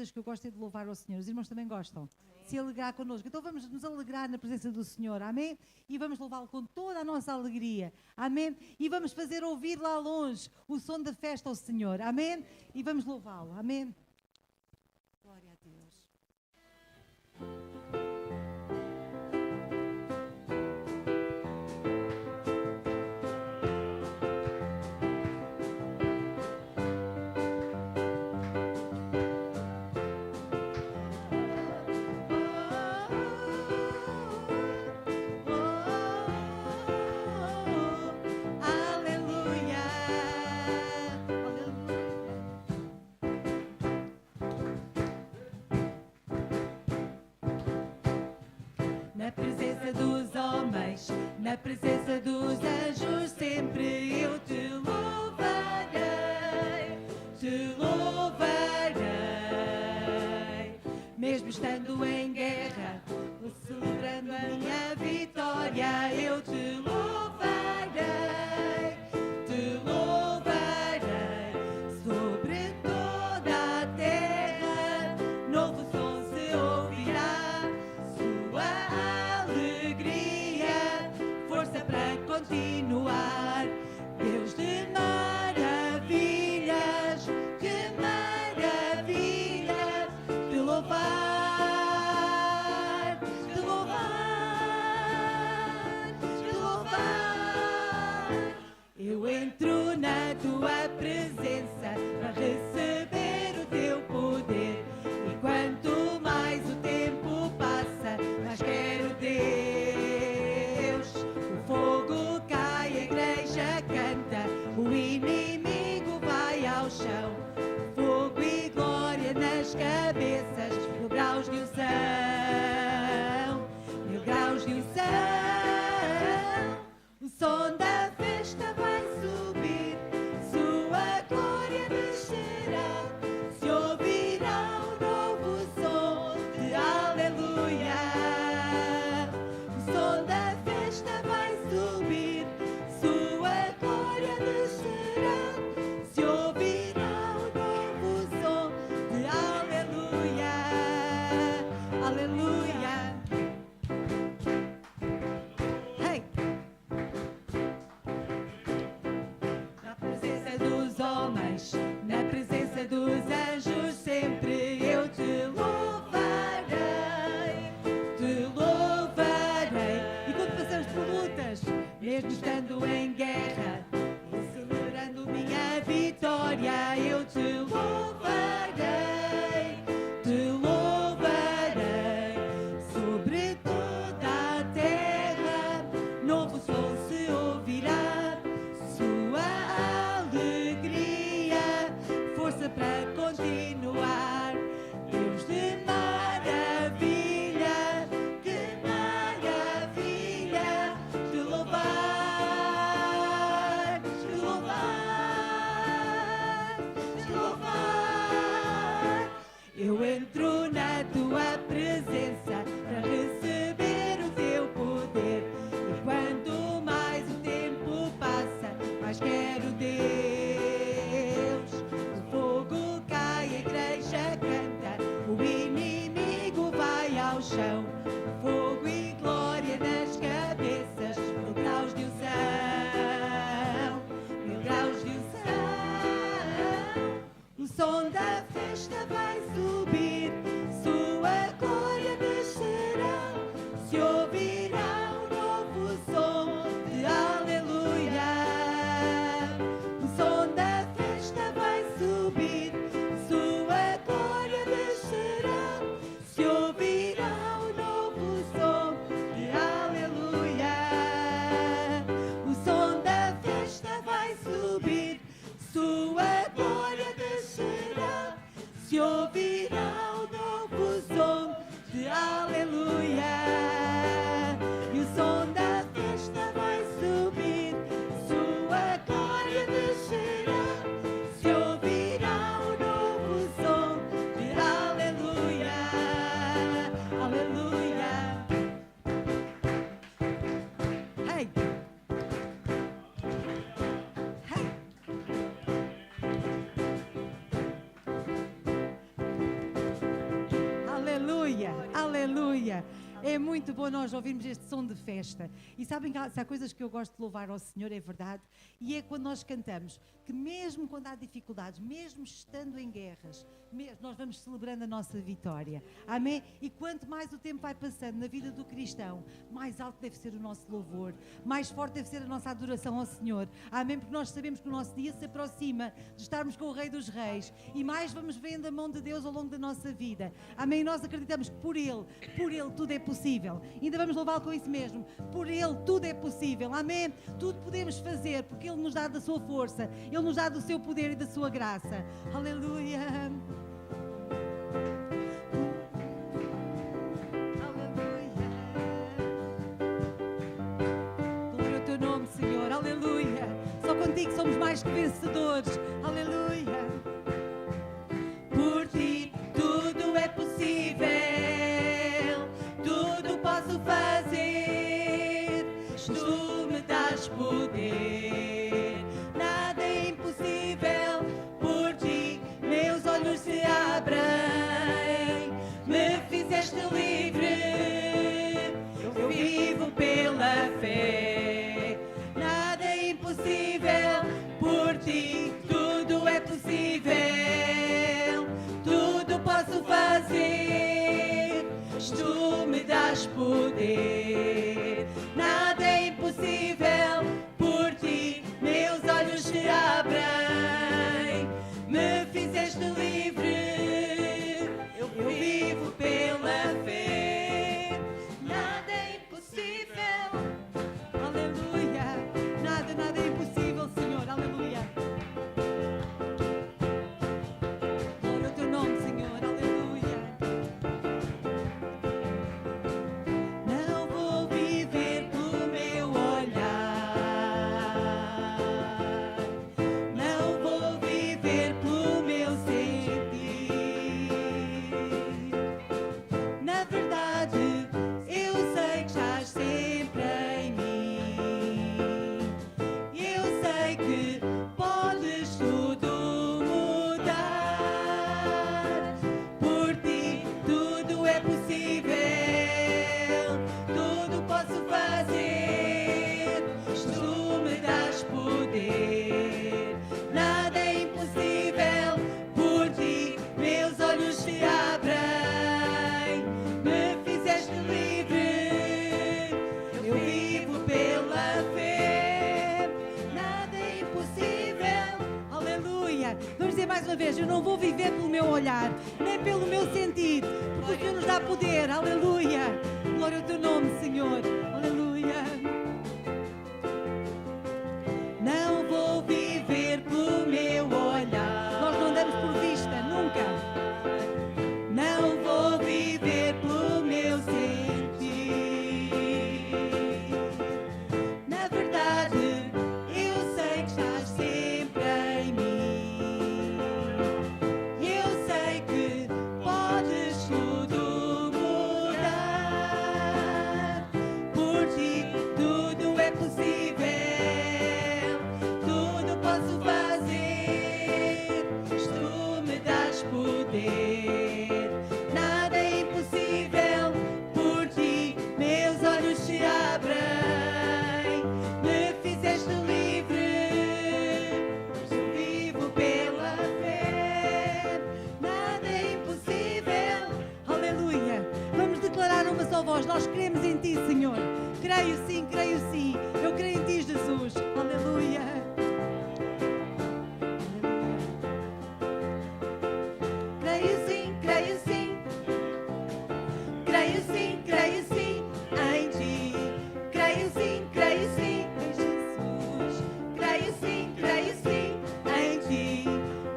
coisas que eu gosto é de louvar ao Senhor. Os irmãos também gostam? Se alegrar connosco. Então vamos nos alegrar na presença do Senhor, amém? E vamos louvá-lo com toda a nossa alegria, amém? E vamos fazer ouvir lá longe o som da festa ao Senhor, amém? E vamos louvá-lo, amém? Glória a Deus. Na presença dos homens, na presença dos anjos, sempre eu te louvarei. Mesmo estando em guerra, celebrando a minha vitória, eu te louvarei sobre toda a terra. Novo som se ouvirá, sua alegria, força para continuar. Deus de maravilhas, que maravilhas, te louvar, te louvar, te louvar. Eu entro na tua presença para receber o teu poder, e quanto mais o tempo passa, mais quero Deus. O fogo cai, a igreja canta, o inimigo vai ao chão. Fogo e glória nas cabeças, 1000 graus de unção, 1000 graus de unção. O som da festa vai subir, sua glória descerá, se ouvirá um novo som de aleluia. O som da festa vai subir, sua glória descerá, se ouvirá um novo som de aleluia, aleluia. Hey! Na presença dos homens, na presença dos anjos, sempre eu te louvarei, te louvarei. E quando passamos por lutas, mesmo estando em guerra, e celebrando minha vitória, eu te louvarei, te louvarei sobre toda a terra. Novo som se ouvirá, sua alegria, força para continuar. Deus de maravilha, que maravilha, te louvar, te louvar, te louvar. Aleluia. É muito bom nós ouvirmos este som de festa. E sabem que há coisas que eu gosto de louvar ao Senhor, é verdade, e é quando nós cantamos, que mesmo quando há dificuldades, mesmo estando em guerras, nós vamos celebrando a nossa vitória. Amém? E quanto mais o tempo vai passando na vida do cristão, mais alto deve ser o nosso louvor, mais forte deve ser a nossa adoração ao Senhor. Amém? Porque nós sabemos que o nosso dia se aproxima de estarmos com o Rei dos Reis e mais vamos vendo a mão de Deus ao longo da nossa vida. Amém? E nós acreditamos que por Ele tudo é possível. Ainda vamos louvá-lo com isso mesmo. Por Ele tudo é possível. Amém? Tudo podemos fazer porque Ele nos dá da sua força, Ele nos dá do seu poder e da sua graça. Aleluia. Aleluia. Glória ao teu nome, Senhor. Aleluia. Só contigo somos mais que vencedores. Aleluia. Por ti tudo é possível. Posso fazer, tu me das poder, nada é impossível, por ti meus olhos se abrem, me fizeste livre, eu vivo pela fé, nada é impossível, por ti tudo é possível, tudo posso fazer, tu me das poder, nada é impossível, por ti meus olhos se abrem, me fizeste livre, eu vivo pela fé, nada é impossível, aleluia, nada é impossível, Senhor, aleluia. Glória ao teu nome, Senhor, aleluia. Mais uma vez, eu não vou viver pelo meu olhar, nem pelo meu sentir, porque o Senhor nos dá poder, aleluia, glória ao teu nome, Senhor, aleluia. Não vou viver pelo meu olhar, nós não andamos por vista, nunca. Não vou viver pelo meu sentir, na verdade, eu sei que estás sempre em mim. Nós cremos em Ti, Senhor. Creio sim. Eu creio em Ti, Jesus. Aleluia. Creio sim. Creio sim em Ti. Creio sim em Jesus. Creio sim em Ti.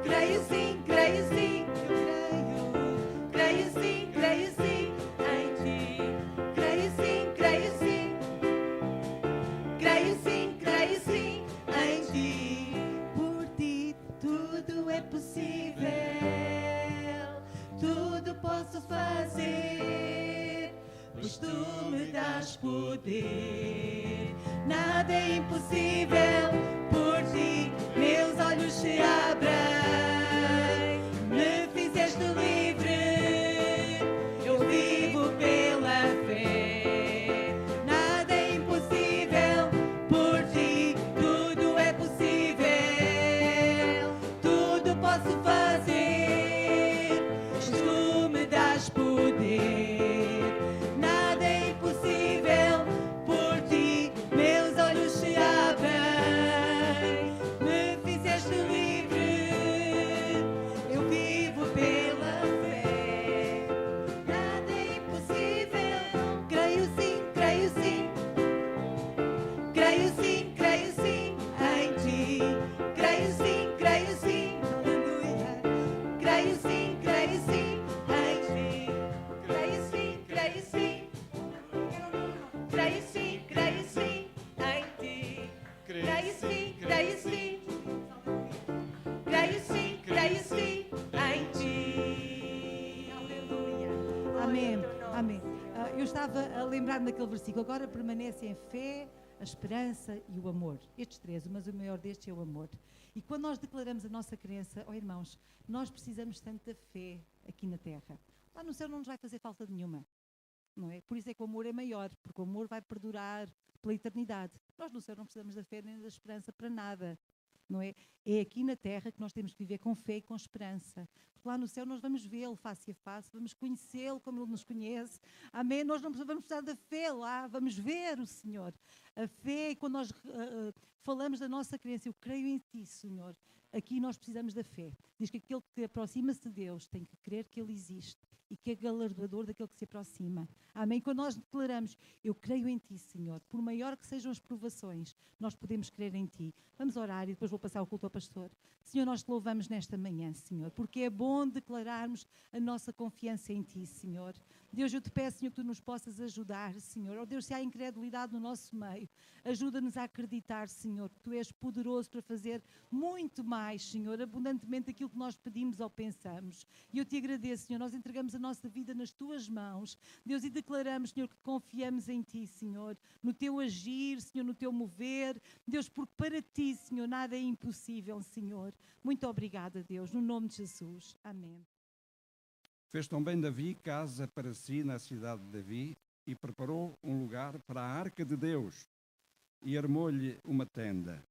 Creio sim. Creio sim em Ti. Creio sim em Ti. Por Ti tudo é possível, tudo posso fazer, pois Tu me das poder. Nada é impossível, por Ti meus olhos se abrem, me fizeste livre, eu vivo creio sim em ti. Aleluia. Amém. Amém. Eu estava a lembrar-me daquele versículo. Agora permanecem a fé, a esperança e o amor. Estes três, mas o maior destes é o amor. E quando nós declaramos a nossa crença, irmãos, nós precisamos tanto da fé aqui na terra. Lá no céu não nos vai fazer falta nenhuma. Não é? Por isso é que o amor é maior, porque o amor vai perdurar pela eternidade. Nós no céu não precisamos da fé nem da esperança para nada. Não é? É aqui na terra que nós temos que viver com fé e com esperança. Porque lá no céu nós vamos vê-lo face a face, vamos conhecê-lo como ele nos conhece. Amém? Nós não vamos precisar da fé lá, vamos ver o Senhor. A fé, quando nós falamos da nossa crença, eu creio em ti, Senhor. Aqui nós precisamos da fé. Diz que aquele que aproxima-se de Deus tem que crer que Ele existe e que é galardoador daquele que se aproxima. Amém? Quando nós declaramos, eu creio em ti, Senhor, por maior que sejam as provações, nós podemos crer em ti. Vamos orar e depois vou passar o culto ao pastor. Senhor, nós te louvamos nesta manhã, Senhor, porque é bom declararmos a nossa confiança em ti, Senhor. Deus, eu te peço, Senhor, que tu nos possas ajudar, Senhor. Oh Deus, se há incredulidade no nosso meio, ajuda-nos a acreditar, Senhor, que tu és poderoso para fazer muito mais, Senhor, abundantemente aquilo que nós pedimos ou pensamos. E eu te agradeço, Senhor, nós entregamos a nossa vida nas tuas mãos, Deus, e declaramos, Senhor, que confiamos em ti, Senhor, no teu agir, Senhor, no teu mover, Deus, porque para ti, Senhor, nada é impossível, Senhor. Muito obrigada, Deus, no nome de Jesus. Amém. Fez também Davi casa para si na cidade de Davi e preparou um lugar para a arca de Deus e armou-lhe uma tenda.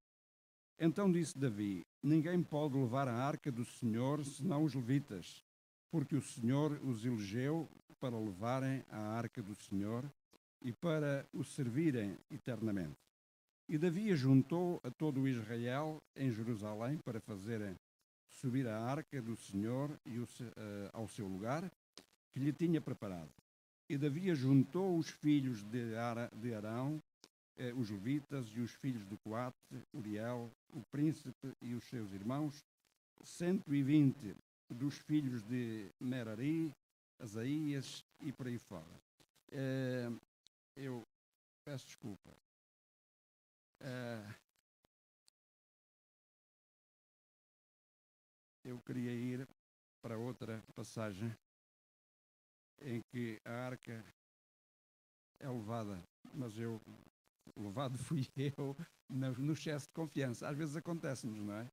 Então disse Davi: ninguém pode levar a arca do Senhor senão os levitas, porque o Senhor os elegeu para levarem a arca do Senhor e para o servirem eternamente. E Davi juntou a todo o Israel em Jerusalém para fazerem subir a arca do Senhor ao seu lugar, que lhe tinha preparado. E Davi juntou os filhos de Arão, os levitas e os filhos de Coate, Uriel, o príncipe e os seus irmãos, 120 dos filhos de Merari, Asaías e por aí fora. Eu peço desculpa. Eu queria ir para outra passagem em que a arca é levada, mas levado fui eu no excesso de confiança. Às vezes acontece-nos, não é?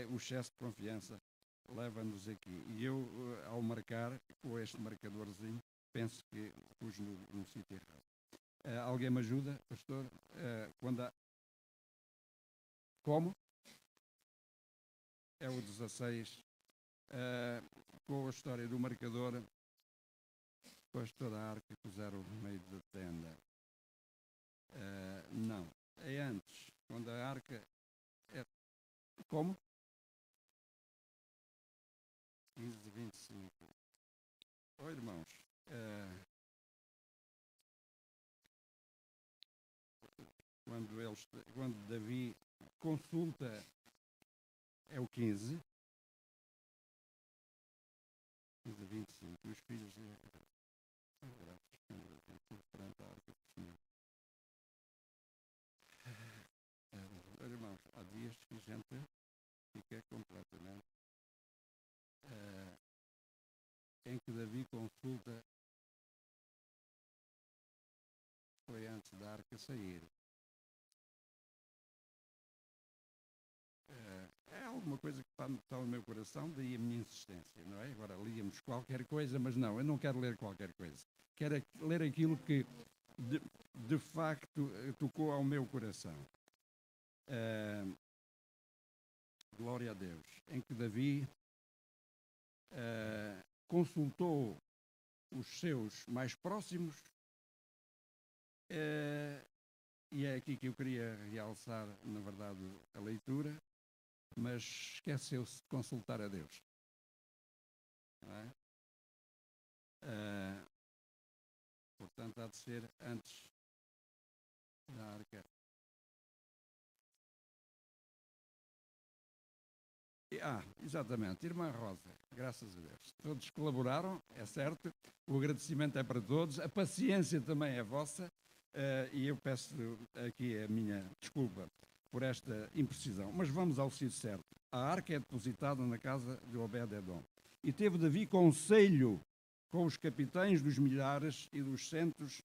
O excesso de confiança leva-nos aqui. E eu, ao marcar com este marcadorzinho, penso que pus no sítio errado. Alguém me ajuda, pastor? Como? É o 16, com a história do marcador, pastor da arca puseram no meio da tenda. Não, é antes, quando a arca é... Como? 15:25. Irmãos, quando Davi consulta, é o 15, 25, os filhos perante a arca do Senhor. Irmãos, há dias que a gente fica completamente em que Davi consulta, foi antes da arca sair. É alguma coisa que está no meu coração, daí a minha insistência, não é? Agora líamos qualquer coisa, mas não, eu não quero ler qualquer coisa. Quero ler aquilo que de facto tocou ao meu coração. Glória a Deus. Em que Davi consultou os seus mais próximos, e é aqui que eu queria realçar, na verdade, a leitura, mas esqueceu-se de consultar a Deus. Não é? Portanto, há de ser antes da arca. Exatamente, irmã Rosa, graças a Deus. Todos colaboraram, é certo, o agradecimento é para todos, a paciência também é vossa, e eu peço aqui a minha desculpa por esta imprecisão. Mas vamos ao sítio certo. A arca é depositada na casa de Obed-edom. E teve Davi conselho com os capitães dos milhares e dos centos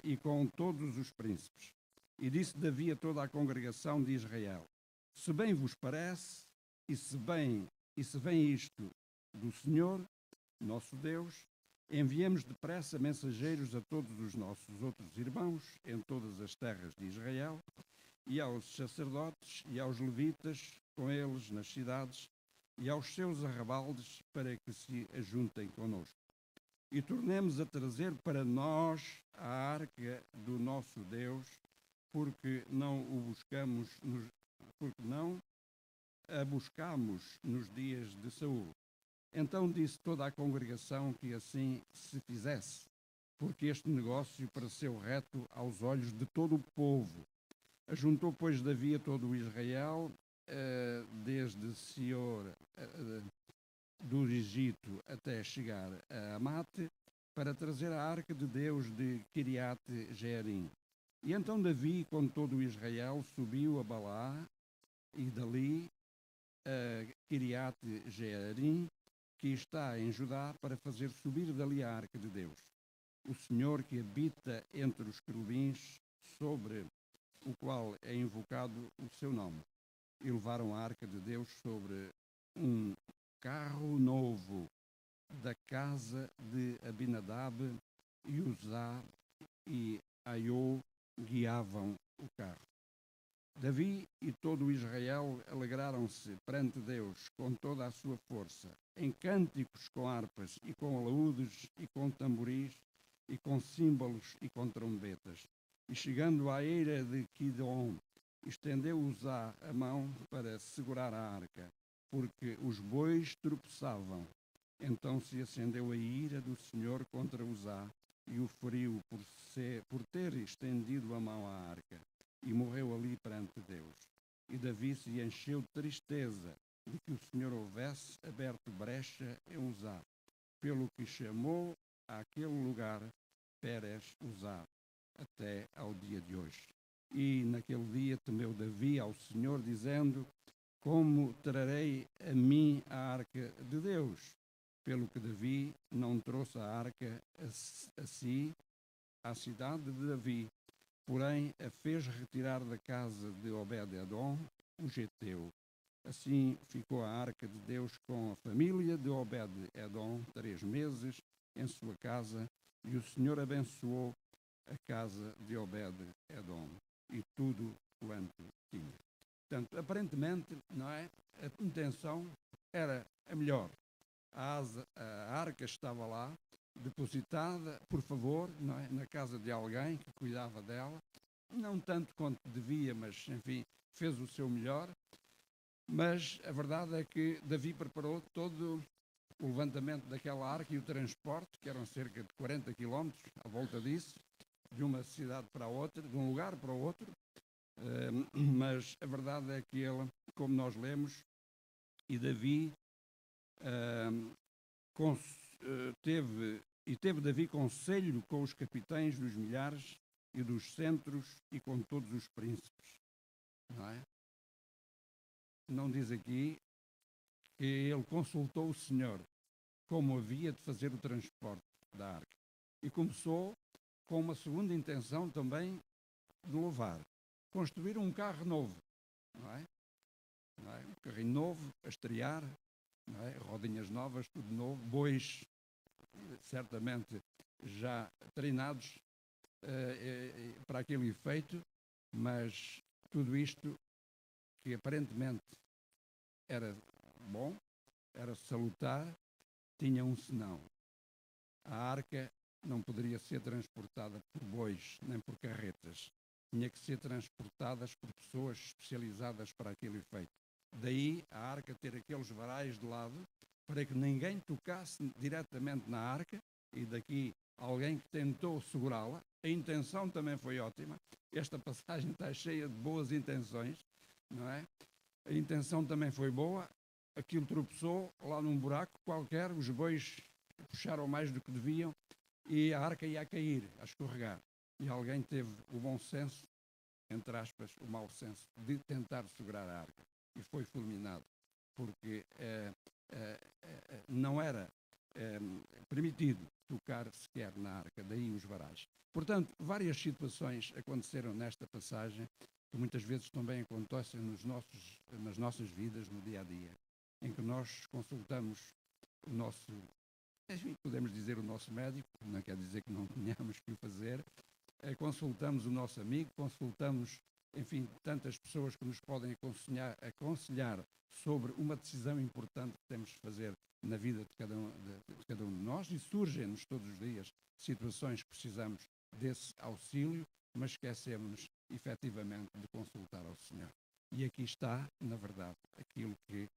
e com todos os príncipes. E disse Davi a toda a congregação de Israel: se bem vos parece, e se vem isto do Senhor, nosso Deus, enviemos depressa mensageiros a todos os nossos outros irmãos em todas as terras de Israel, e aos sacerdotes e aos levitas com eles nas cidades, e aos seus arrabaldes, para que se ajuntem conosco. E tornemos a trazer para nós a arca do nosso Deus, porque não a buscamos nos dias de Saul. Então disse toda a congregação que assim se fizesse, porque este negócio pareceu reto aos olhos de todo o povo. Ajuntou, pois, Davi a todo o Israel, desde Sior do Egito até chegar a Amate, para trazer a arca de Deus de Quiriate-Jearim. E então Davi, com todo o Israel, subiu a Balá, e dali a Quiriate-Jearim, que está em Judá, para fazer subir dali a arca de Deus. O Senhor que habita entre os querubins, sobre o qual é invocado o seu nome. E levaram a arca de Deus sobre um carro novo da casa de Abinadab, e Uzá e Aiô guiavam o carro. Davi e todo o Israel alegraram-se perante Deus com toda a sua força, em cânticos com harpas e com alaúdes e com tamboris e com símbolos e com trombetas. E chegando à eira de Quidom, estendeu Uzá a mão para segurar a arca, porque os bois tropeçavam. Então se acendeu a ira do Senhor contra Uzá, e o feriu por ter estendido a mão à arca, e morreu ali perante Deus. E Davi se encheu de tristeza de que o Senhor houvesse aberto brecha em Uzá, pelo que chamou àquele lugar Pérez Uzá, até ao dia de hoje. E naquele dia temeu Davi ao Senhor, dizendo: como trarei a mim a arca de Deus? Pelo que Davi não trouxe a arca a si, à cidade de Davi, porém a fez retirar da casa de Obed-edom, o geteu. Assim ficou a arca de Deus com a família de Obed-edom 3 meses em sua casa, e o Senhor abençoou a casa de Obed-edom e tudo quanto tinha. Portanto, aparentemente, não é? A intenção era a melhor. A arca estava lá, depositada, por favor, não é? Na casa de alguém que cuidava dela, não tanto quanto devia, mas, enfim, fez o seu melhor. Mas a verdade é que Davi preparou todo o levantamento daquela arca e o transporte, que eram cerca de 40 quilómetros à volta disso, de uma cidade para a outra, de um lugar para o outro. Mas a verdade é que ele, como nós lemos, e Davi teve Davi conselho com os capitães dos milhares e dos centros e com todos os príncipes. Não é? Não diz aqui que ele consultou o Senhor como havia de fazer o transporte da arca. E começou com uma segunda intenção também de louvar. Construir um carro novo, não é? Não é? Um carrinho novo, a estrear, não é? Rodinhas novas, tudo novo, bois certamente já treinados para aquele efeito, mas tudo isto que aparentemente era bom, era salutar, tinha um senão. A arca não poderia ser transportada por bois nem por carretas. Tinha que ser transportadas por pessoas especializadas para aquele efeito. Daí a arca ter aqueles varais de lado para que ninguém tocasse diretamente na arca, e daqui alguém que tentou segurá-la. A intenção também foi ótima. Esta passagem está cheia de boas intenções, não é? A intenção também foi boa. Aquilo tropeçou lá num buraco qualquer, os bois puxaram mais do que deviam e a arca ia a cair, a escorregar. E alguém teve o bom senso entre aspas, o mau senso de tentar segurar a arca. E foi fulminado, porque não era permitido tocar sequer na arca, daí os varais. Portanto, várias situações aconteceram nesta passagem, que muitas vezes também acontecem nas nossas vidas, no dia a dia, em que nós consultamos o nosso, enfim, podemos dizer o nosso médico, não quer dizer que não tenhamos que o fazer, consultamos o nosso amigo, consultamos, enfim, tantas pessoas que nos podem aconselhar sobre uma decisão importante que temos de fazer na vida de cada um de nós, e surgem-nos todos os dias situações que precisamos desse auxílio, mas esquecemos-nos efetivamente de consultar ao Senhor. E aqui está, na verdade, aquilo que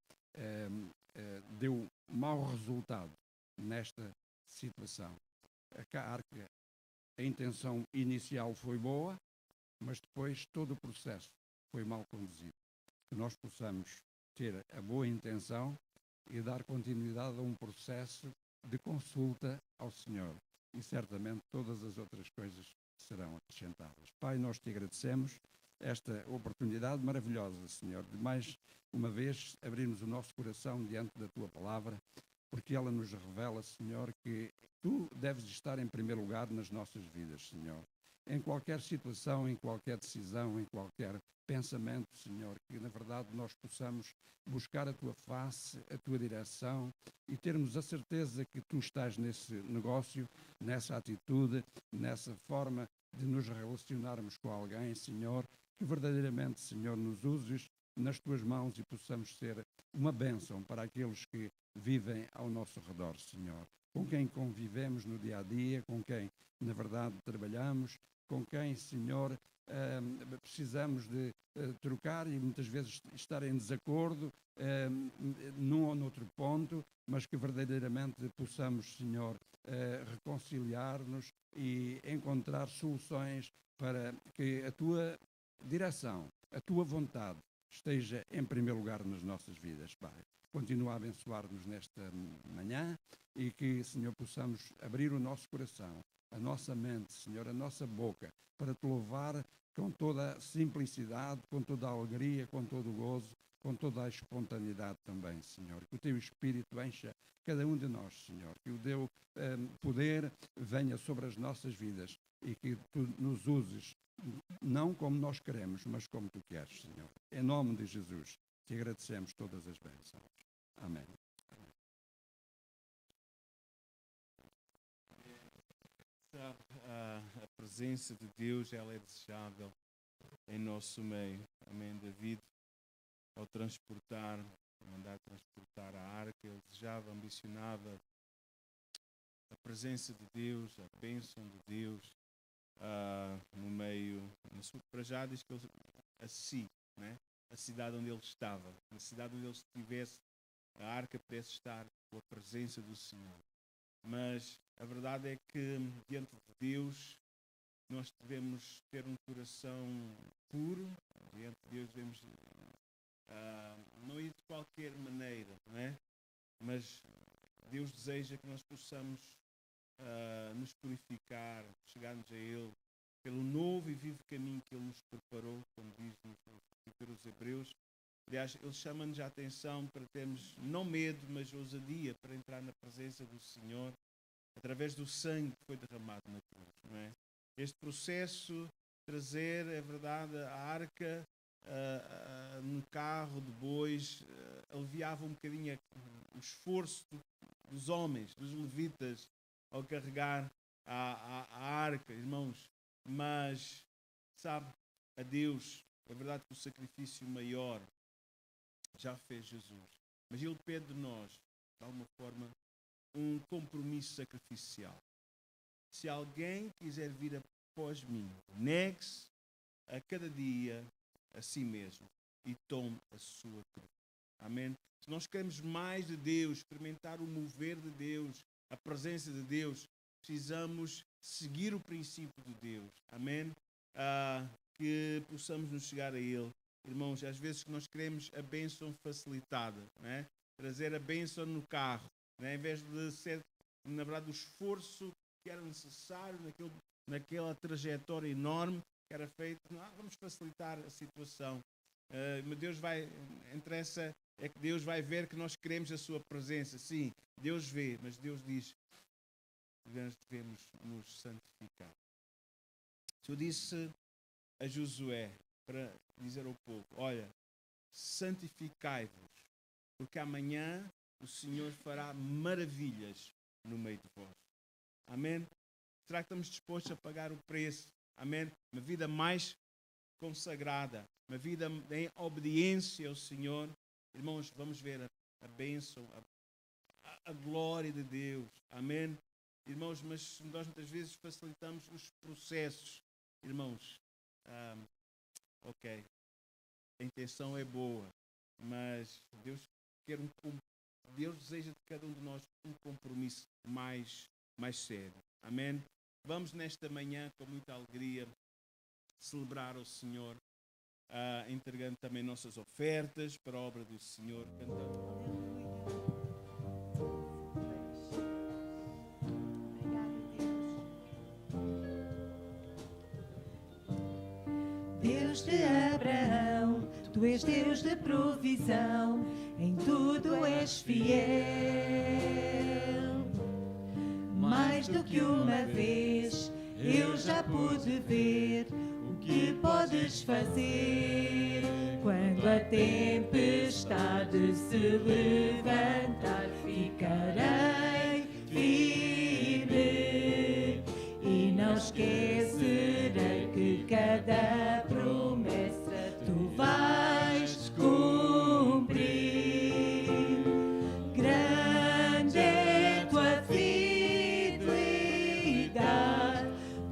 deu mau resultado nesta situação. A intenção inicial foi boa, mas depois todo o processo foi mal conduzido. Que nós possamos ter a boa intenção e dar continuidade a um processo de consulta ao Senhor. E certamente todas as outras coisas serão acrescentadas. Pai, nós te agradecemos esta oportunidade maravilhosa, Senhor, de mais uma vez abrirmos o nosso coração diante da tua palavra, porque ela nos revela, Senhor, que tu deves estar em primeiro lugar nas nossas vidas, Senhor. Em qualquer situação, em qualquer decisão, em qualquer pensamento, Senhor, que na verdade nós possamos buscar a tua face, a tua direção e termos a certeza que tu estás nesse negócio, nessa atitude, nessa forma de nos relacionarmos com alguém, Senhor, que verdadeiramente, Senhor, nos uses nas tuas mãos e possamos ser uma bênção para aqueles que vivem ao nosso redor, Senhor. Com quem convivemos no dia a dia, com quem, na verdade, trabalhamos, com quem, Senhor, precisamos de trocar e muitas vezes estar em desacordo num ou noutro ponto, mas que verdadeiramente possamos, Senhor, reconciliar-nos e encontrar soluções para que a tua direção, a tua vontade esteja em primeiro lugar nas nossas vidas, Pai. Continua a abençoar-nos nesta manhã e que, Senhor, possamos abrir o nosso coração, a nossa mente, Senhor, a nossa boca, para te louvar com toda a simplicidade, com toda a alegria, com todo o gozo, com toda a espontaneidade também, Senhor. Que o teu Espírito encha cada um de nós, Senhor. Que o teu poder venha sobre as nossas vidas e que tu nos uses, não como nós queremos, mas como tu queres, Senhor. Em nome de Jesus, te agradecemos todas as bênçãos. Amém. A presença de Deus, ela é desejável em nosso meio. Amém. David, ao mandar transportar a arca, ele desejava, ambicionava a presença de Deus, a bênção de Deus no meio. Para já diz que ele, né? A cidade onde ele estava, na cidade onde ele estivesse, a arca pudesse estar com a presença do Senhor. Mas a verdade é que diante de Deus nós devemos ter um coração puro. Diante de Deus devemos não ir de qualquer maneira, não é? Mas Deus deseja que nós possamos nos purificar, chegarmos a Ele pelo novo e vivo caminho que Ele nos preparou, como diz nos Hebreus. Aliás, Ele chama-nos a atenção para termos não medo, mas ousadia para entrar na presença do Senhor através do sangue que foi derramado na cruz, não é? Este processo, trazer, é verdade, a arca no carro de bois, aliviava um bocadinho o esforço dos homens, dos levitas, ao carregar a arca, irmãos. Mas, sabe, a Deus, é verdade que o sacrifício maior já fez Jesus. Mas Ele pede de nós, de alguma forma, um compromisso sacrificial. Se alguém quiser vir após mim, negue-se a cada dia a si mesmo e tome a sua cruz. Amém? Se nós queremos mais de Deus, experimentar o mover de Deus, a presença de Deus, precisamos seguir o princípio de Deus. Amém? Que possamos nos chegar a Ele. Irmãos, às vezes que nós queremos a bênção facilitada, né? Trazer a bênção no carro, né? Em vez de ser, na verdade, o esforço que era necessário naquela trajetória enorme, que era feito. Não, vamos facilitar a situação. Mas Deus vai, interessa é que Deus vai ver que nós queremos a sua presença. Sim, Deus vê, mas Deus diz que devemos nos santificar. O Senhor disse a Josué para dizer ao povo: olha, santificai-vos, porque amanhã o Senhor fará maravilhas no meio de vós. Amém? Será que estamos dispostos a pagar o preço? Amém? Uma vida mais consagrada, uma vida em obediência ao Senhor. Irmãos, vamos ver a bênção, a glória de Deus. Amém? Irmãos, mas nós muitas vezes facilitamos os processos. Irmãos, ok, a intenção é boa, mas Deus deseja de cada um de nós um compromisso mais sério. Amém? Vamos nesta manhã com muita alegria celebrar o Senhor, entregando também nossas ofertas para a obra do Senhor, cantando. Deus de Abraão, tu és Deus de provisão, em tudo és fiel. Mais do que uma vez eu já pude ver o que podes fazer. Quando a tempestade se levantar, ficarei firme e não esquecerei que cada promessa tu vais cumprir. Grande é tua fidelidade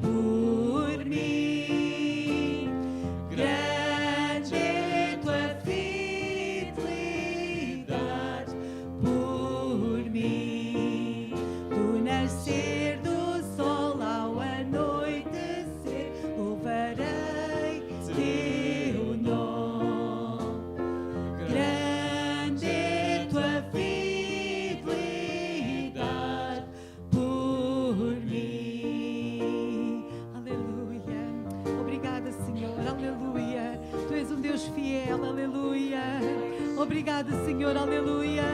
por mim. Grande é tua fidelidade por mim. Do nascer do sol ao anoitecer, louvarei teu nome. Grande é tua fidelidade por mim. Aleluia. Obrigada, Senhor. Aleluia. Tu és um Deus fiel. Aleluia. Obrigada, Senhor. Aleluia.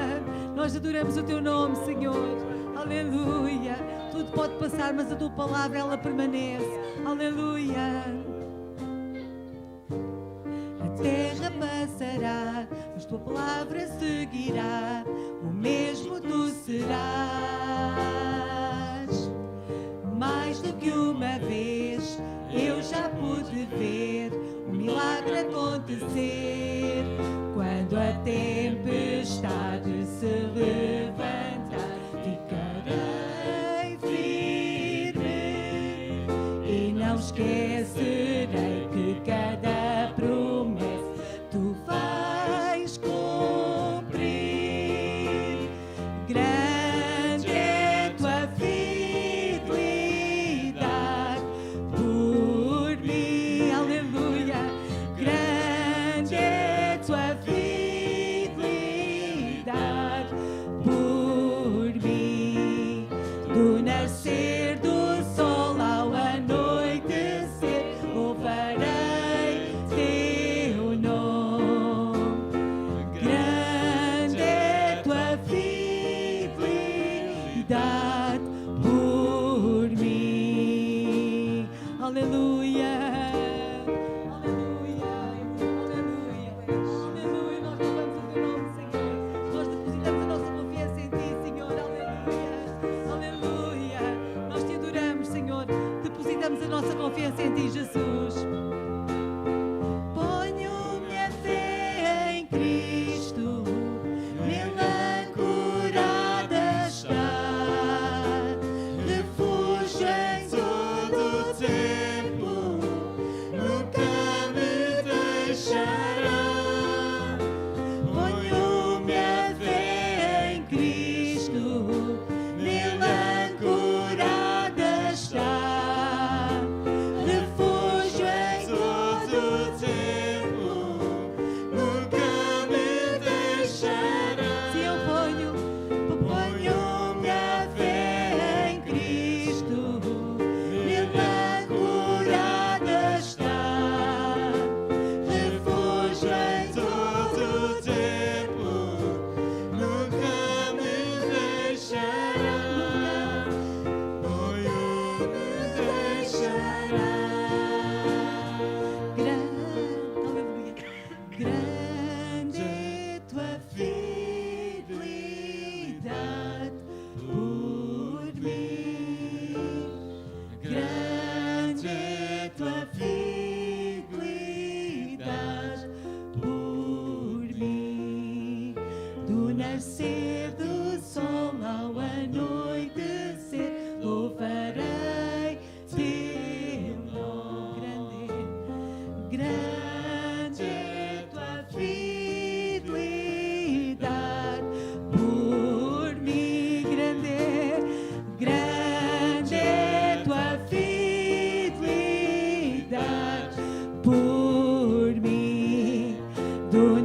Nós adoramos o teu nome, Senhor. Aleluia. Tudo pode passar, mas a tua palavra, ela permanece. Aleluia. A terra passará, mas tua palavra seguirá. O mesmo tu serás. Mais do que uma vez eu já pude ver um milagre acontecer. Quando a tempestade se levantar, ficarei firme e não esquecerei que cada promessa tu vais cumprir. Grande é tua fidelidade por mim. Aleluia. Grande é tua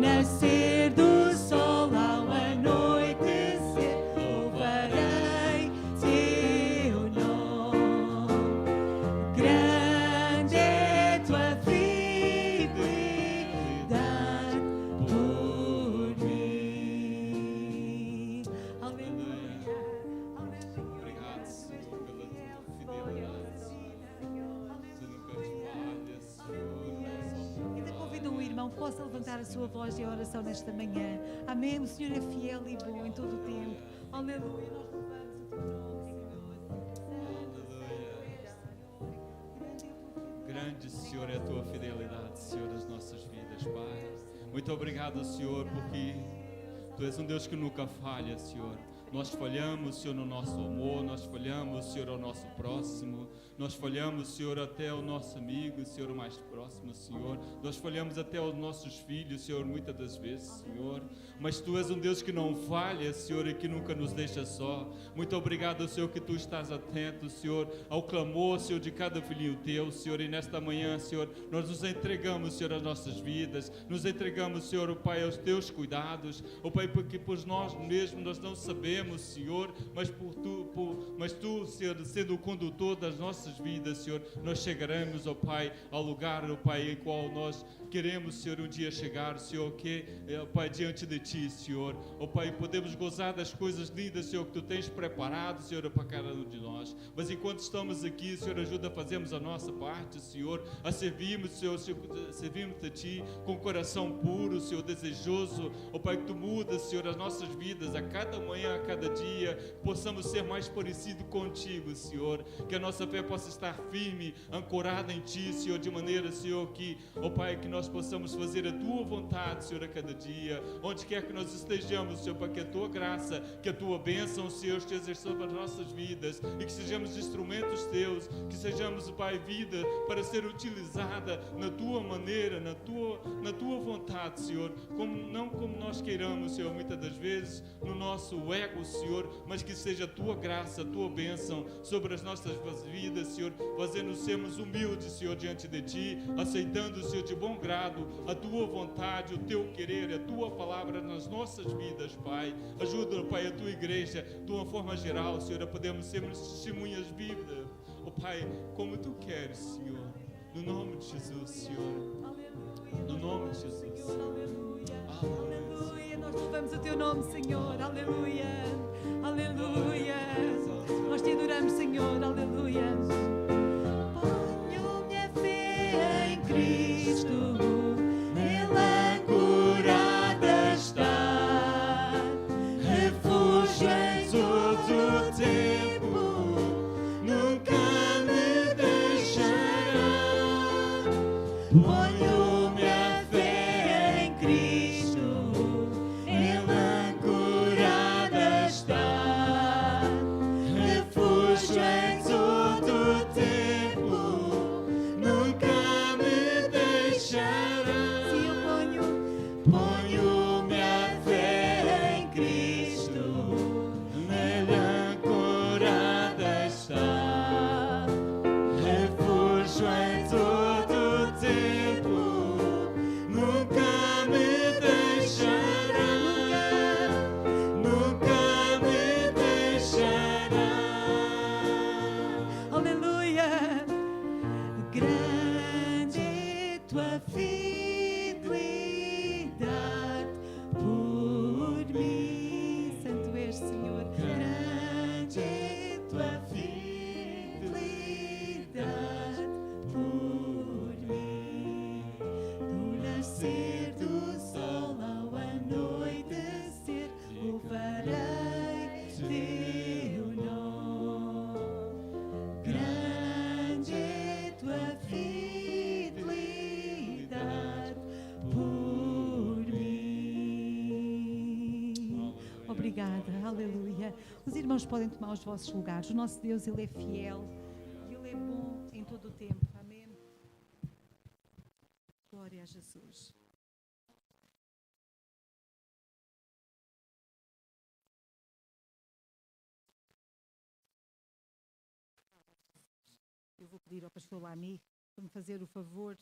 nascer do sol ao anoitecer, louvarei teu nome. Grande é tua fidelidade por mim. Aleluia. Obrigado, Senhor, pela tua fidelidade. Tu nunca falhas, Senhor. Ainda convido um irmão que possa levantar a sua voz de oração nesta manhã. Amém. O Senhor é fiel e bom em todo o tempo. Aleluia. Nós louvamos o teu nome, Senhor. Grande, Senhor, é a tua fidelidade, Senhor, nas nossas vidas, Pai. Muito obrigado, Senhor, porque tu és um Deus que nunca falha, Senhor. Nós falhamos, Senhor, no nosso amor, nós falhamos, Senhor, ao nosso próximo, nós falhamos, Senhor, até ao nosso amigo, Senhor, o mais próximo, Senhor. Nós falhamos até aos nossos filhos, Senhor, muitas das vezes, Senhor. Mas tu és um Deus que não falha, Senhor, e que nunca nos deixa só. Muito obrigado, Senhor, que tu estás atento, Senhor, ao clamor, Senhor, de cada filhinho teu, Senhor. E nesta manhã, Senhor, nós nos entregamos, Senhor, às nossas vidas, nos entregamos, Senhor, o Pai, aos teus cuidados, o Pai, porque por nós mesmos nós não sabemos, Senhor, mas tu, Senhor, sendo o condutor das nossas vidas, Senhor, nós chegaremos, ó Pai, ao lugar, ó Pai, em qual nós queremos, Senhor, um dia chegar, Senhor, que é, ó Pai, diante de Ti, Senhor, ó Pai, podemos gozar das coisas lindas, Senhor, que Tu tens preparado, Senhor, para cada um de nós. Mas enquanto estamos aqui, Senhor, ajuda a fazermos a nossa parte, Senhor, a servirmos, Senhor, servirmos a Ti com coração puro, Senhor, desejoso, ó Pai, que Tu mudas, Senhor, as nossas vidas a cada manhã, a cada dia, possamos ser mais parecidos contigo, Senhor, que a nossa fé possa estar firme, ancorada em Ti, Senhor, de maneira, Senhor, que, ó Pai, que nós possamos fazer a Tua vontade, Senhor, a cada dia, onde quer que nós estejamos, Senhor, para que a Tua graça, que a Tua bênção, Senhor, esteja sobre as nossas vidas e que sejamos instrumentos Teus, que sejamos, Pai, vida para ser utilizada na Tua maneira, na Tua vontade, Senhor, não como nós queiramos, Senhor, muitas das vezes, no nosso ego, Senhor, mas que seja a Tua graça, a Tua bênção sobre as nossas vidas, Senhor, fazendo sermos humildes, Senhor, diante de Ti, aceitando, Senhor, de bom grado a Tua vontade, o Teu querer, a Tua palavra nas nossas vidas, Pai. Ajuda, Pai, a Tua igreja, de uma forma geral, Senhor, a podermos sermos testemunhas vivas, ó Pai, como Tu queres, Senhor, no nome de Jesus, Senhor, no nome de Jesus. Aleluia. Aleluia. Nós louvamos o Teu nome, Senhor. Aleluia. Aleluia. Nós Te adoramos, Senhor. Aleluia. Ponho minha fé em Cristo, nele ancorada está, refúgio em todo o tempo, nunca me deixará. Ponho minha fé em Cristo, nele ancorada está, refúgio em todo o tempo, nunca me deixará. Se eu ponho minha fé em Cristo, nele ancorada está, refúgio em todo o tempo, nunca me deixará, nunca me deixará. Aleluia. Grande é tua fidelidade por mim. Santo és, Senhor. Grande é tua fidelidade por mim. Do nascer do sol ao anoitecer, louvarei teu nome. Grande é tua fidelidade por mim. Obrigada, aleluia. Os irmãos podem tomar os vossos lugares. O nosso Deus, Ele é fiel e Ele é bom em todo o tempo. Amém. Glória a Jesus. Eu vou pedir ao pastor Lami para me fazer o favor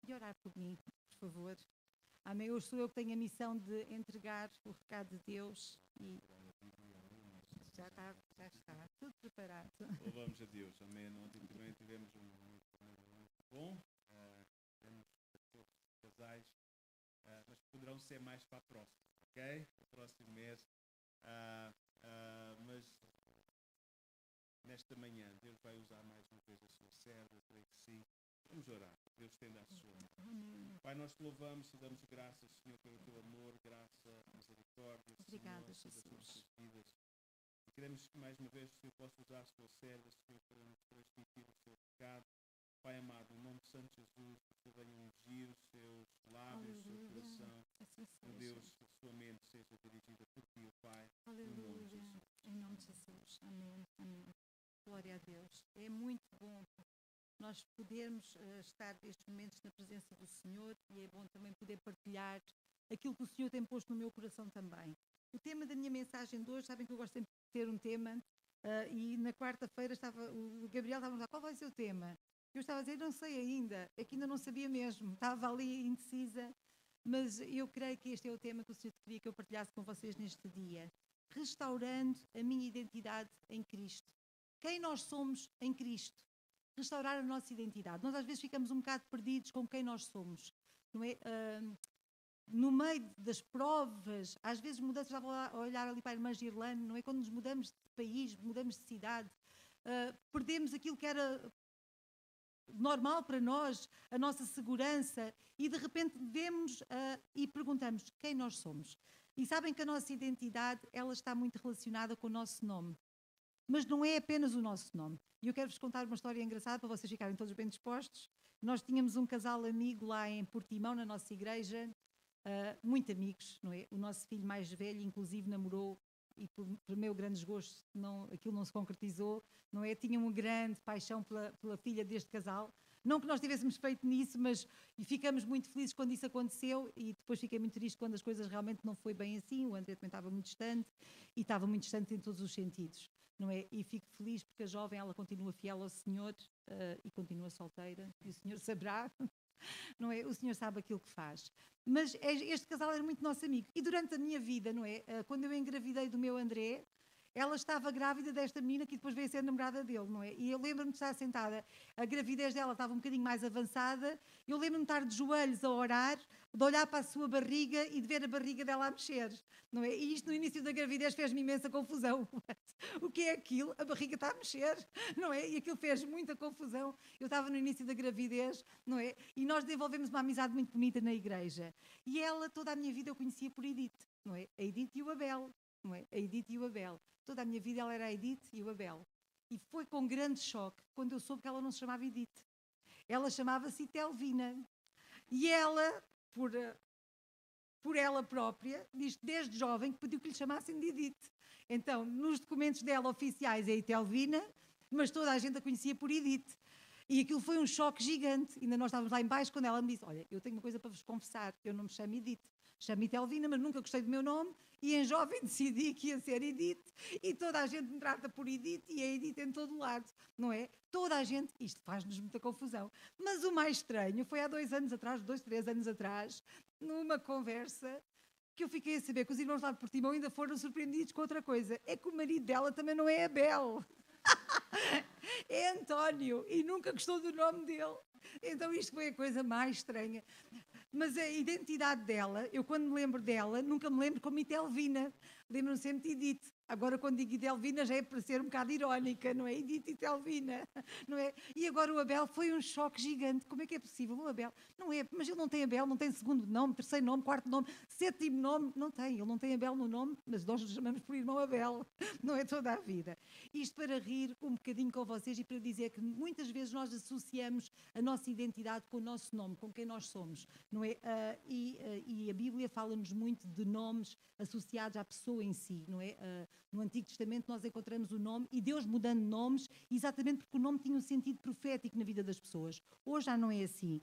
de orar por mim, por favor. Amém. Hoje sou eu que tenho a missão de entregar o recado de Deus e já está tudo preparado. Louvamos a Deus, amém. Ontem também tivemos um muito bom. Temos 14 casais, mas poderão ser mais para a próxima, ok? O próximo mês. Mas nesta manhã, Deus vai usar mais uma vez a sua serva, eu creio que sim. Vamos orar. Deus estenda a sua mão. Pai, nós te louvamos e damos graças, Senhor, pelo teu amor, graça, misericórdia, Obrigada, Senhor, sobre as Jesus. nossas vidas. E queremos que mais uma vez o Senhor possa usar a sua serva, Senhor, para nos transmitir o seu recado. Pai amado, em nome de Santo Jesus, que o Senhor venha ungir os seus lábios, o seu Aleluia. coração. Assim Meu seja. Deus, a sua mente seja dirigida por ti, Pai, no nome de Aleluia. Jesus. Em nome de Jesus. Amém. Amém. Glória a Deus. É muito bom nós podermos estar nestes momentos na presença do Senhor e é bom também poder partilhar aquilo que o Senhor tem posto no meu coração também. O tema da minha mensagem de hoje, sabem que eu gosto sempre de ter um tema e na quarta-feira o Gabriel estava a falar, qual vai ser o tema? Eu estava a dizer, não sei ainda, é que ainda não sabia mesmo, estava ali indecisa, mas eu creio que este é o tema que o Senhor queria que eu partilhasse com vocês neste dia. Restaurando a minha identidade em Cristo. Quem nós somos em Cristo. Restaurar a nossa identidade. Nós às vezes ficamos um bocado perdidos com quem nós somos. Não é? No meio das provas, às vezes mudamos, estava a olhar ali para a irmã Girlane, não é? Quando nos mudamos de país, mudamos de cidade, perdemos aquilo que era normal para nós, a nossa segurança, e de repente vemos e perguntamos quem nós somos. E sabem que a nossa identidade, ela está muito relacionada com o nosso nome. Mas não é apenas o nosso nome. E eu quero-vos contar uma história engraçada para vocês ficarem todos bem dispostos. Nós tínhamos um casal amigo lá em Portimão, na nossa igreja, muito amigos, não é? O nosso filho mais velho, inclusive, namorou, e por meu grande desgosto, aquilo não se concretizou, não é? Tinha uma grande paixão pela filha deste casal. Não que nós tivéssemos feito nisso, mas ficamos muito felizes quando isso aconteceu e depois fiquei muito triste quando as coisas realmente não foi bem assim. O André também estava muito distante e estava muito distante em todos os sentidos, não é? E fico feliz porque a jovem, ela continua fiel ao Senhor e continua solteira e o Senhor saberá, não é? O Senhor sabe aquilo que faz. Mas este casal era muito nosso amigo e durante a minha vida, não é? Quando eu engravidei do meu André, ela estava grávida desta menina que depois veio a ser namorada dele, não é? E eu lembro-me de estar sentada, a gravidez dela estava um bocadinho mais avançada, eu lembro-me de estar de joelhos a orar, de olhar para a sua barriga e de ver a barriga dela a mexer, não é? E isto no início da gravidez fez-me imensa confusão. O que é aquilo? A barriga está a mexer, não é? E aquilo fez muita confusão. Eu estava no início da gravidez, não é? E nós desenvolvemos uma amizade muito bonita na igreja. E ela, toda a minha vida, eu conhecia por Edith, não é? A Edith e o Abel, não é? A Edith e o Abel. Toda a minha vida ela era a Edith e o Abel. E foi com grande choque quando eu soube que ela não se chamava Edith. Ela chamava-se Telvina. E ela, por ela própria, diz desde jovem que pediu que lhe chamassem de Edith. Então, nos documentos dela oficiais é Telvina, mas toda a gente a conhecia por Edith. E aquilo foi um choque gigante. Ainda nós estávamos lá em baixo quando ela me disse, olha, eu tenho uma coisa para vos confessar, eu não me chamo Edith. Chamo-me Telvina, mas nunca gostei do meu nome e em jovem decidi que ia ser Edith e toda a gente me trata por Edith e é Edith em todo lado, não é? Toda a gente, isto faz-nos muita confusão, mas o mais estranho foi há 3 anos atrás, numa conversa que eu fiquei a saber que os irmãos lá de Portimão ainda foram surpreendidos com outra coisa, é que o marido dela também não é Abel. É António e nunca gostou do nome dele. Então isto foi a coisa mais estranha. Mas a identidade dela, eu quando me lembro dela, nunca me lembro como Telvina. Lembro-me sempre de Edith. Agora quando digo Telvina já é para ser um bocado irónica, não é? Edith e Telvina, não é? E agora o Abel foi um choque gigante. Como é que é possível? O Abel, não é, mas ele não tem Abel, não tem segundo nome, terceiro nome, quarto nome, sétimo nome, não tem. Ele não tem Abel no nome, mas nós o chamamos por irmão Abel, não é toda a vida. Isto para rir um bocadinho com vocês e para dizer que muitas vezes nós associamos a nossa identidade com o nosso nome, com quem nós somos, não é? E a Bíblia fala-nos muito de nomes associados à pessoa em si, não é? No Antigo Testamento nós encontramos o nome e Deus mudando nomes exatamente porque o nome tinha um sentido profético na vida das pessoas. Hoje já não é assim.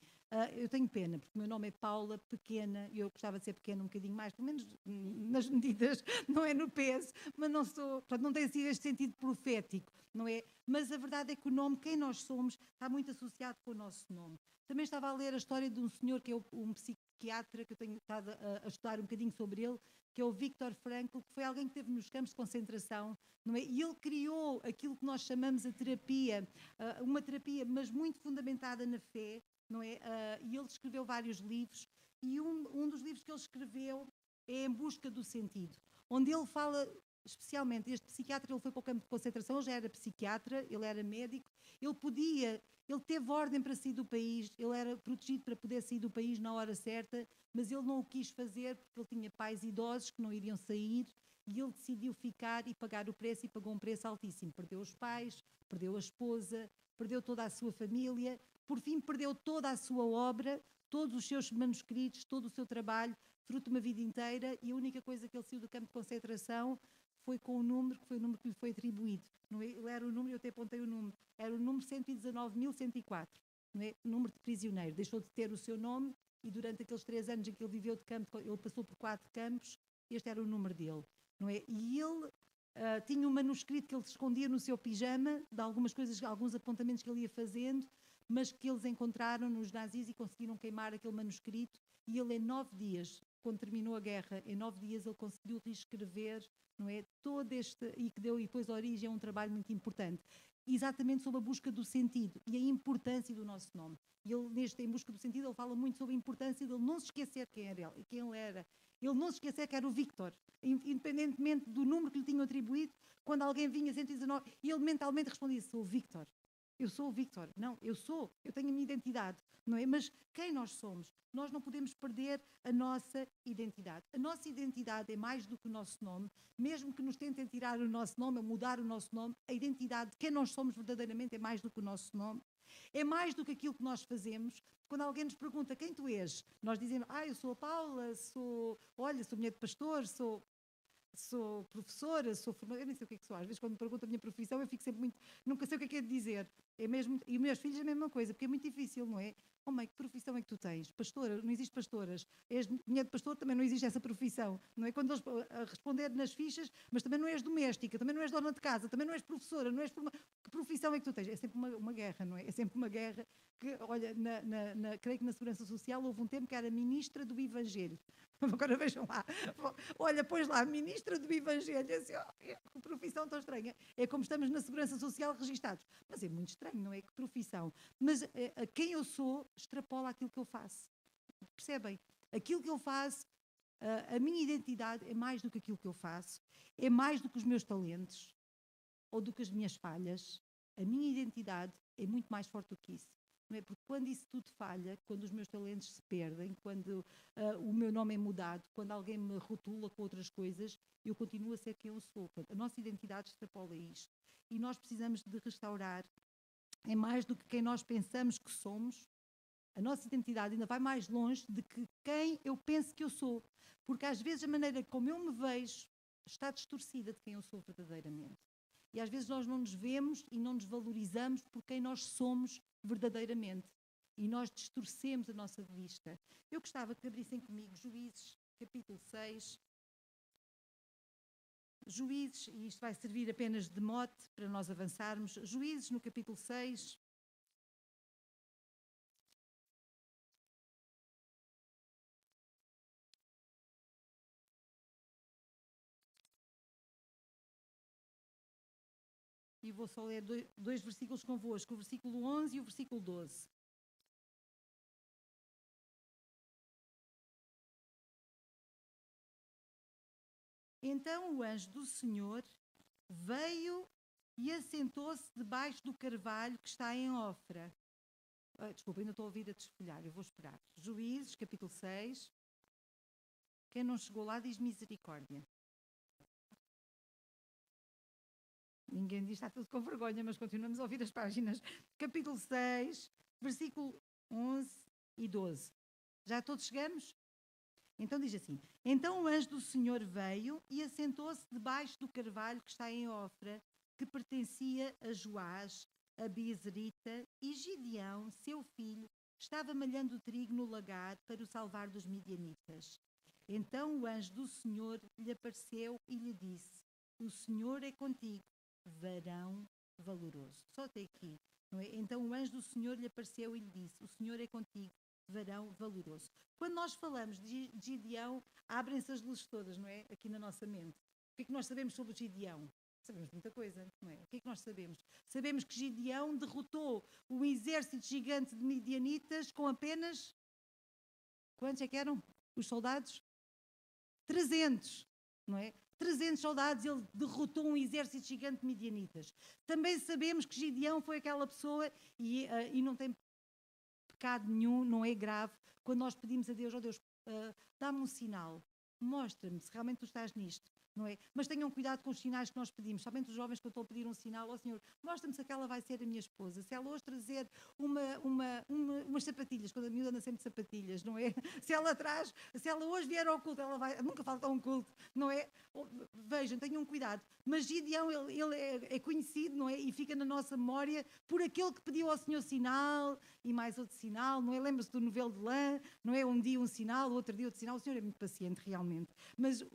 Eu tenho pena, porque o meu nome é Paula, pequena, e eu gostava de ser pequena um bocadinho mais, pelo menos nas medidas, não é no peso, mas não sou, portanto, não tem sido este sentido profético, não é? Mas a verdade é que o nome, quem nós somos, está muito associado com o nosso nome. Também estava a ler a história de um senhor que é psiquiatra, que eu tenho estado a estudar um bocadinho sobre ele, que é o Viktor Frankl, que foi alguém que esteve nos campos de concentração, não é? E ele criou aquilo que nós chamamos a terapia, uma terapia, mas muito fundamentada na fé, não é? E ele escreveu vários livros, e um dos livros que ele escreveu é Em Busca do Sentido, onde ele fala, especialmente, este psiquiatra, ele foi para o campo de concentração, ele já era psiquiatra, ele era médico, ele teve ordem para sair do país, ele era protegido para poder sair do país na hora certa, mas ele não o quis fazer porque ele tinha pais idosos que não iriam sair, e ele decidiu ficar e pagar o preço, e pagou um preço altíssimo. Perdeu os pais, perdeu a esposa, perdeu toda a sua família, por fim perdeu toda a sua obra, todos os seus manuscritos, todo o seu trabalho, fruto de uma vida inteira, e a única coisa que ele saiu do campo de concentração foi com o número, que foi o número que lhe foi atribuído. Não é? Ele era o número, eu até apontei o número, era o número 119.104, não é? Número de prisioneiro. Deixou de ter o seu nome, e durante aqueles 3 anos em que ele viveu de campo, ele passou por 4 campos, este era o número dele. Não é? E ele tinha um manuscrito que ele escondia no seu pijama, de algumas coisas, alguns apontamentos que ele ia fazendo, mas que eles encontraram nos nazis e conseguiram queimar aquele manuscrito, e ele em 9 dias, quando terminou a guerra, em 9 dias ele conseguiu reescrever, não é, todo este, e que deu depois origem a um trabalho muito importante, exatamente sobre a busca do sentido e a importância do nosso nome. E ele, neste Em Busca do Sentido, ele fala muito sobre a importância de ele não se esquecer quem ele era. Ele não se esquecer que era o Viktor, independentemente do número que lhe tinham atribuído. Quando alguém vinha 119, e ele mentalmente respondia: sou o Viktor. Eu sou o Viktor. Não, eu tenho a minha identidade, não é? Mas quem nós somos? Nós não podemos perder a nossa identidade. A nossa identidade é mais do que o nosso nome. Mesmo que nos tentem tirar o nosso nome, ou mudar o nosso nome, a identidade de quem nós somos verdadeiramente é mais do que o nosso nome. É mais do que aquilo que nós fazemos. Quando alguém nos pergunta quem tu és, nós dizemos: eu sou a Paula, sou mulher de pastor, sou professora, sou formadora, eu nem sei o que é que sou. Às vezes, quando me perguntam a minha profissão, eu fico sempre muito, nunca sei o que é de dizer. É mesmo, e os meus filhos a mesma coisa, porque é muito difícil, não é? Oh mãe, que profissão é que tu tens? Pastora? Não existe pastoras. És mulher de pastor, também não existe essa profissão. Não é? Quando eles a responder nas fichas, mas também não és doméstica, também não és dona de casa, também não és professora, não és que profissão é que tu tens? É sempre uma guerra, não é? É sempre uma guerra que, olha, creio que na Segurança Social houve um tempo que era ministra do Evangelho. Agora vejam lá, olha, pois lá, ministra do Evangelho, assim, que profissão tão estranha. É como estamos na Segurança Social registados. Mas é muito estranho, não é? Que profissão. Mas quem eu sou extrapola aquilo que eu faço. Percebem? Aquilo que eu faço, a minha identidade é mais do que aquilo que eu faço, é mais do que os meus talentos ou do que as minhas falhas. A minha identidade é muito mais forte do que isso. Não é? Porque quando isso tudo falha, quando os meus talentos se perdem, quando o meu nome é mudado, quando alguém me rotula com outras coisas, eu continuo a ser quem eu sou. Portanto, a nossa identidade extrapola isto. E nós precisamos de restaurar. É mais do que quem nós pensamos que somos. A nossa identidade ainda vai mais longe de que quem eu penso que eu sou. Porque às vezes a maneira como eu me vejo está distorcida de quem eu sou verdadeiramente. E às vezes nós não nos vemos e não nos valorizamos por quem nós somos verdadeiramente. E nós distorcemos a nossa vista. Eu gostava que abrissem comigo Juízes, capítulo 6. Juízes, e isto vai servir apenas de mote para nós avançarmos. Juízes, no capítulo 6. E vou só ler dois versículos convosco, o versículo 11 e o versículo 12. Então o anjo do Senhor veio e assentou-se debaixo do carvalho que está em Ofra. Desculpa, ainda estou a ouvir a desfolhar, eu vou esperar. Juízes, capítulo 6. Quem não chegou lá diz misericórdia. Ninguém diz, está tudo com vergonha, mas continuamos a ouvir as páginas. Capítulo 6, versículo 11 e 12. Já todos chegamos? Então diz assim: Então o anjo do Senhor veio e assentou-se debaixo do carvalho que está em Ofra, que pertencia a Joás, a Biezerita, e Gideão, seu filho, estava malhando o trigo no lagar para o salvar dos midianitas. Então o anjo do Senhor lhe apareceu e lhe disse: O Senhor é contigo, varão valoroso. Só até aqui. Não é? Então o anjo do Senhor lhe apareceu e lhe disse: O Senhor é contigo, varão valoroso. Quando nós falamos de Gideão, abrem-se as luzes todas, não é? Aqui na nossa mente. O que é que nós sabemos sobre Gideão? Sabemos muita coisa, não é? O que é que nós sabemos? Sabemos que Gideão derrotou um exército gigante de midianitas com apenas... Quantos é que eram os soldados? 300, não é? 300 soldados, ele derrotou um exército gigante de midianitas. Também sabemos que Gideão foi aquela pessoa, e não tem pecado nenhum, não é grave, quando nós pedimos a Deus, Deus, dá-me um sinal, mostra-me se realmente tu estás nisto. Não é? Mas tenham cuidado com os sinais que nós pedimos, somente os jovens, quando estão a pedir um sinal, Senhor, mostra-me se aquela vai ser a minha esposa, se ela hoje trazer umas sapatilhas, quando a miúda anda sempre de sapatilhas, não é? Se ela hoje vier ao culto, ela vai, nunca falta um culto, não é? Vejam, tenham cuidado, mas Gideão, ele é conhecido, não é? E fica na nossa memória por aquele que pediu ao Senhor sinal, e mais outro sinal, não é? Lembra-se do novelo de lã, não é? Um dia um sinal, outro dia outro sinal, o Senhor é muito paciente, realmente, mas...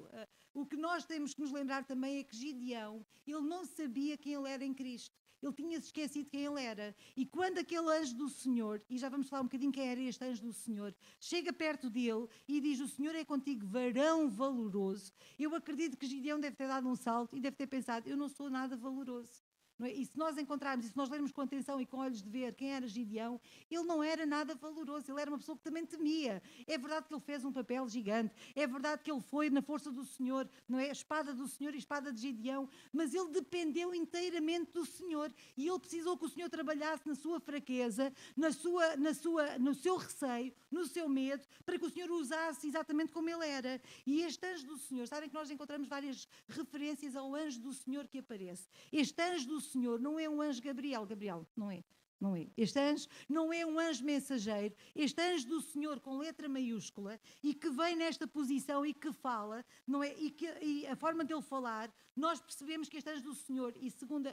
o que nós temos que nos lembrar também é que Gideão, ele não sabia quem ele era em Cristo. Ele tinha-se esquecido quem ele era. E quando aquele anjo do Senhor, e já vamos falar um bocadinho quem era este anjo do Senhor, chega perto dele e diz, o Senhor é contigo, varão valoroso. Eu acredito que Gideão deve ter dado um salto e deve ter pensado, eu não sou nada valoroso. Não é? E se nós encontrarmos, e se nós lermos com atenção e com olhos de ver quem era Gideão, ele não era nada valoroso, ele era uma pessoa que também temia. É verdade que ele fez um papel gigante, é verdade que ele foi na força do Senhor, não é? A espada do Senhor e a espada de Gideão, mas ele dependeu inteiramente do Senhor e ele precisou que o Senhor trabalhasse na sua fraqueza, no seu receio, no seu medo, para que o Senhor o usasse exatamente como ele era. E este anjo do Senhor, sabem que nós encontramos várias referências ao anjo do Senhor que aparece. Este anjo do Senhor não é um anjo Gabriel, não é. Não é. Este anjo não é um anjo mensageiro, este anjo do Senhor com letra maiúscula e que vem nesta posição e que fala, não é? E a forma dele falar, nós percebemos que este anjo do Senhor, e segundo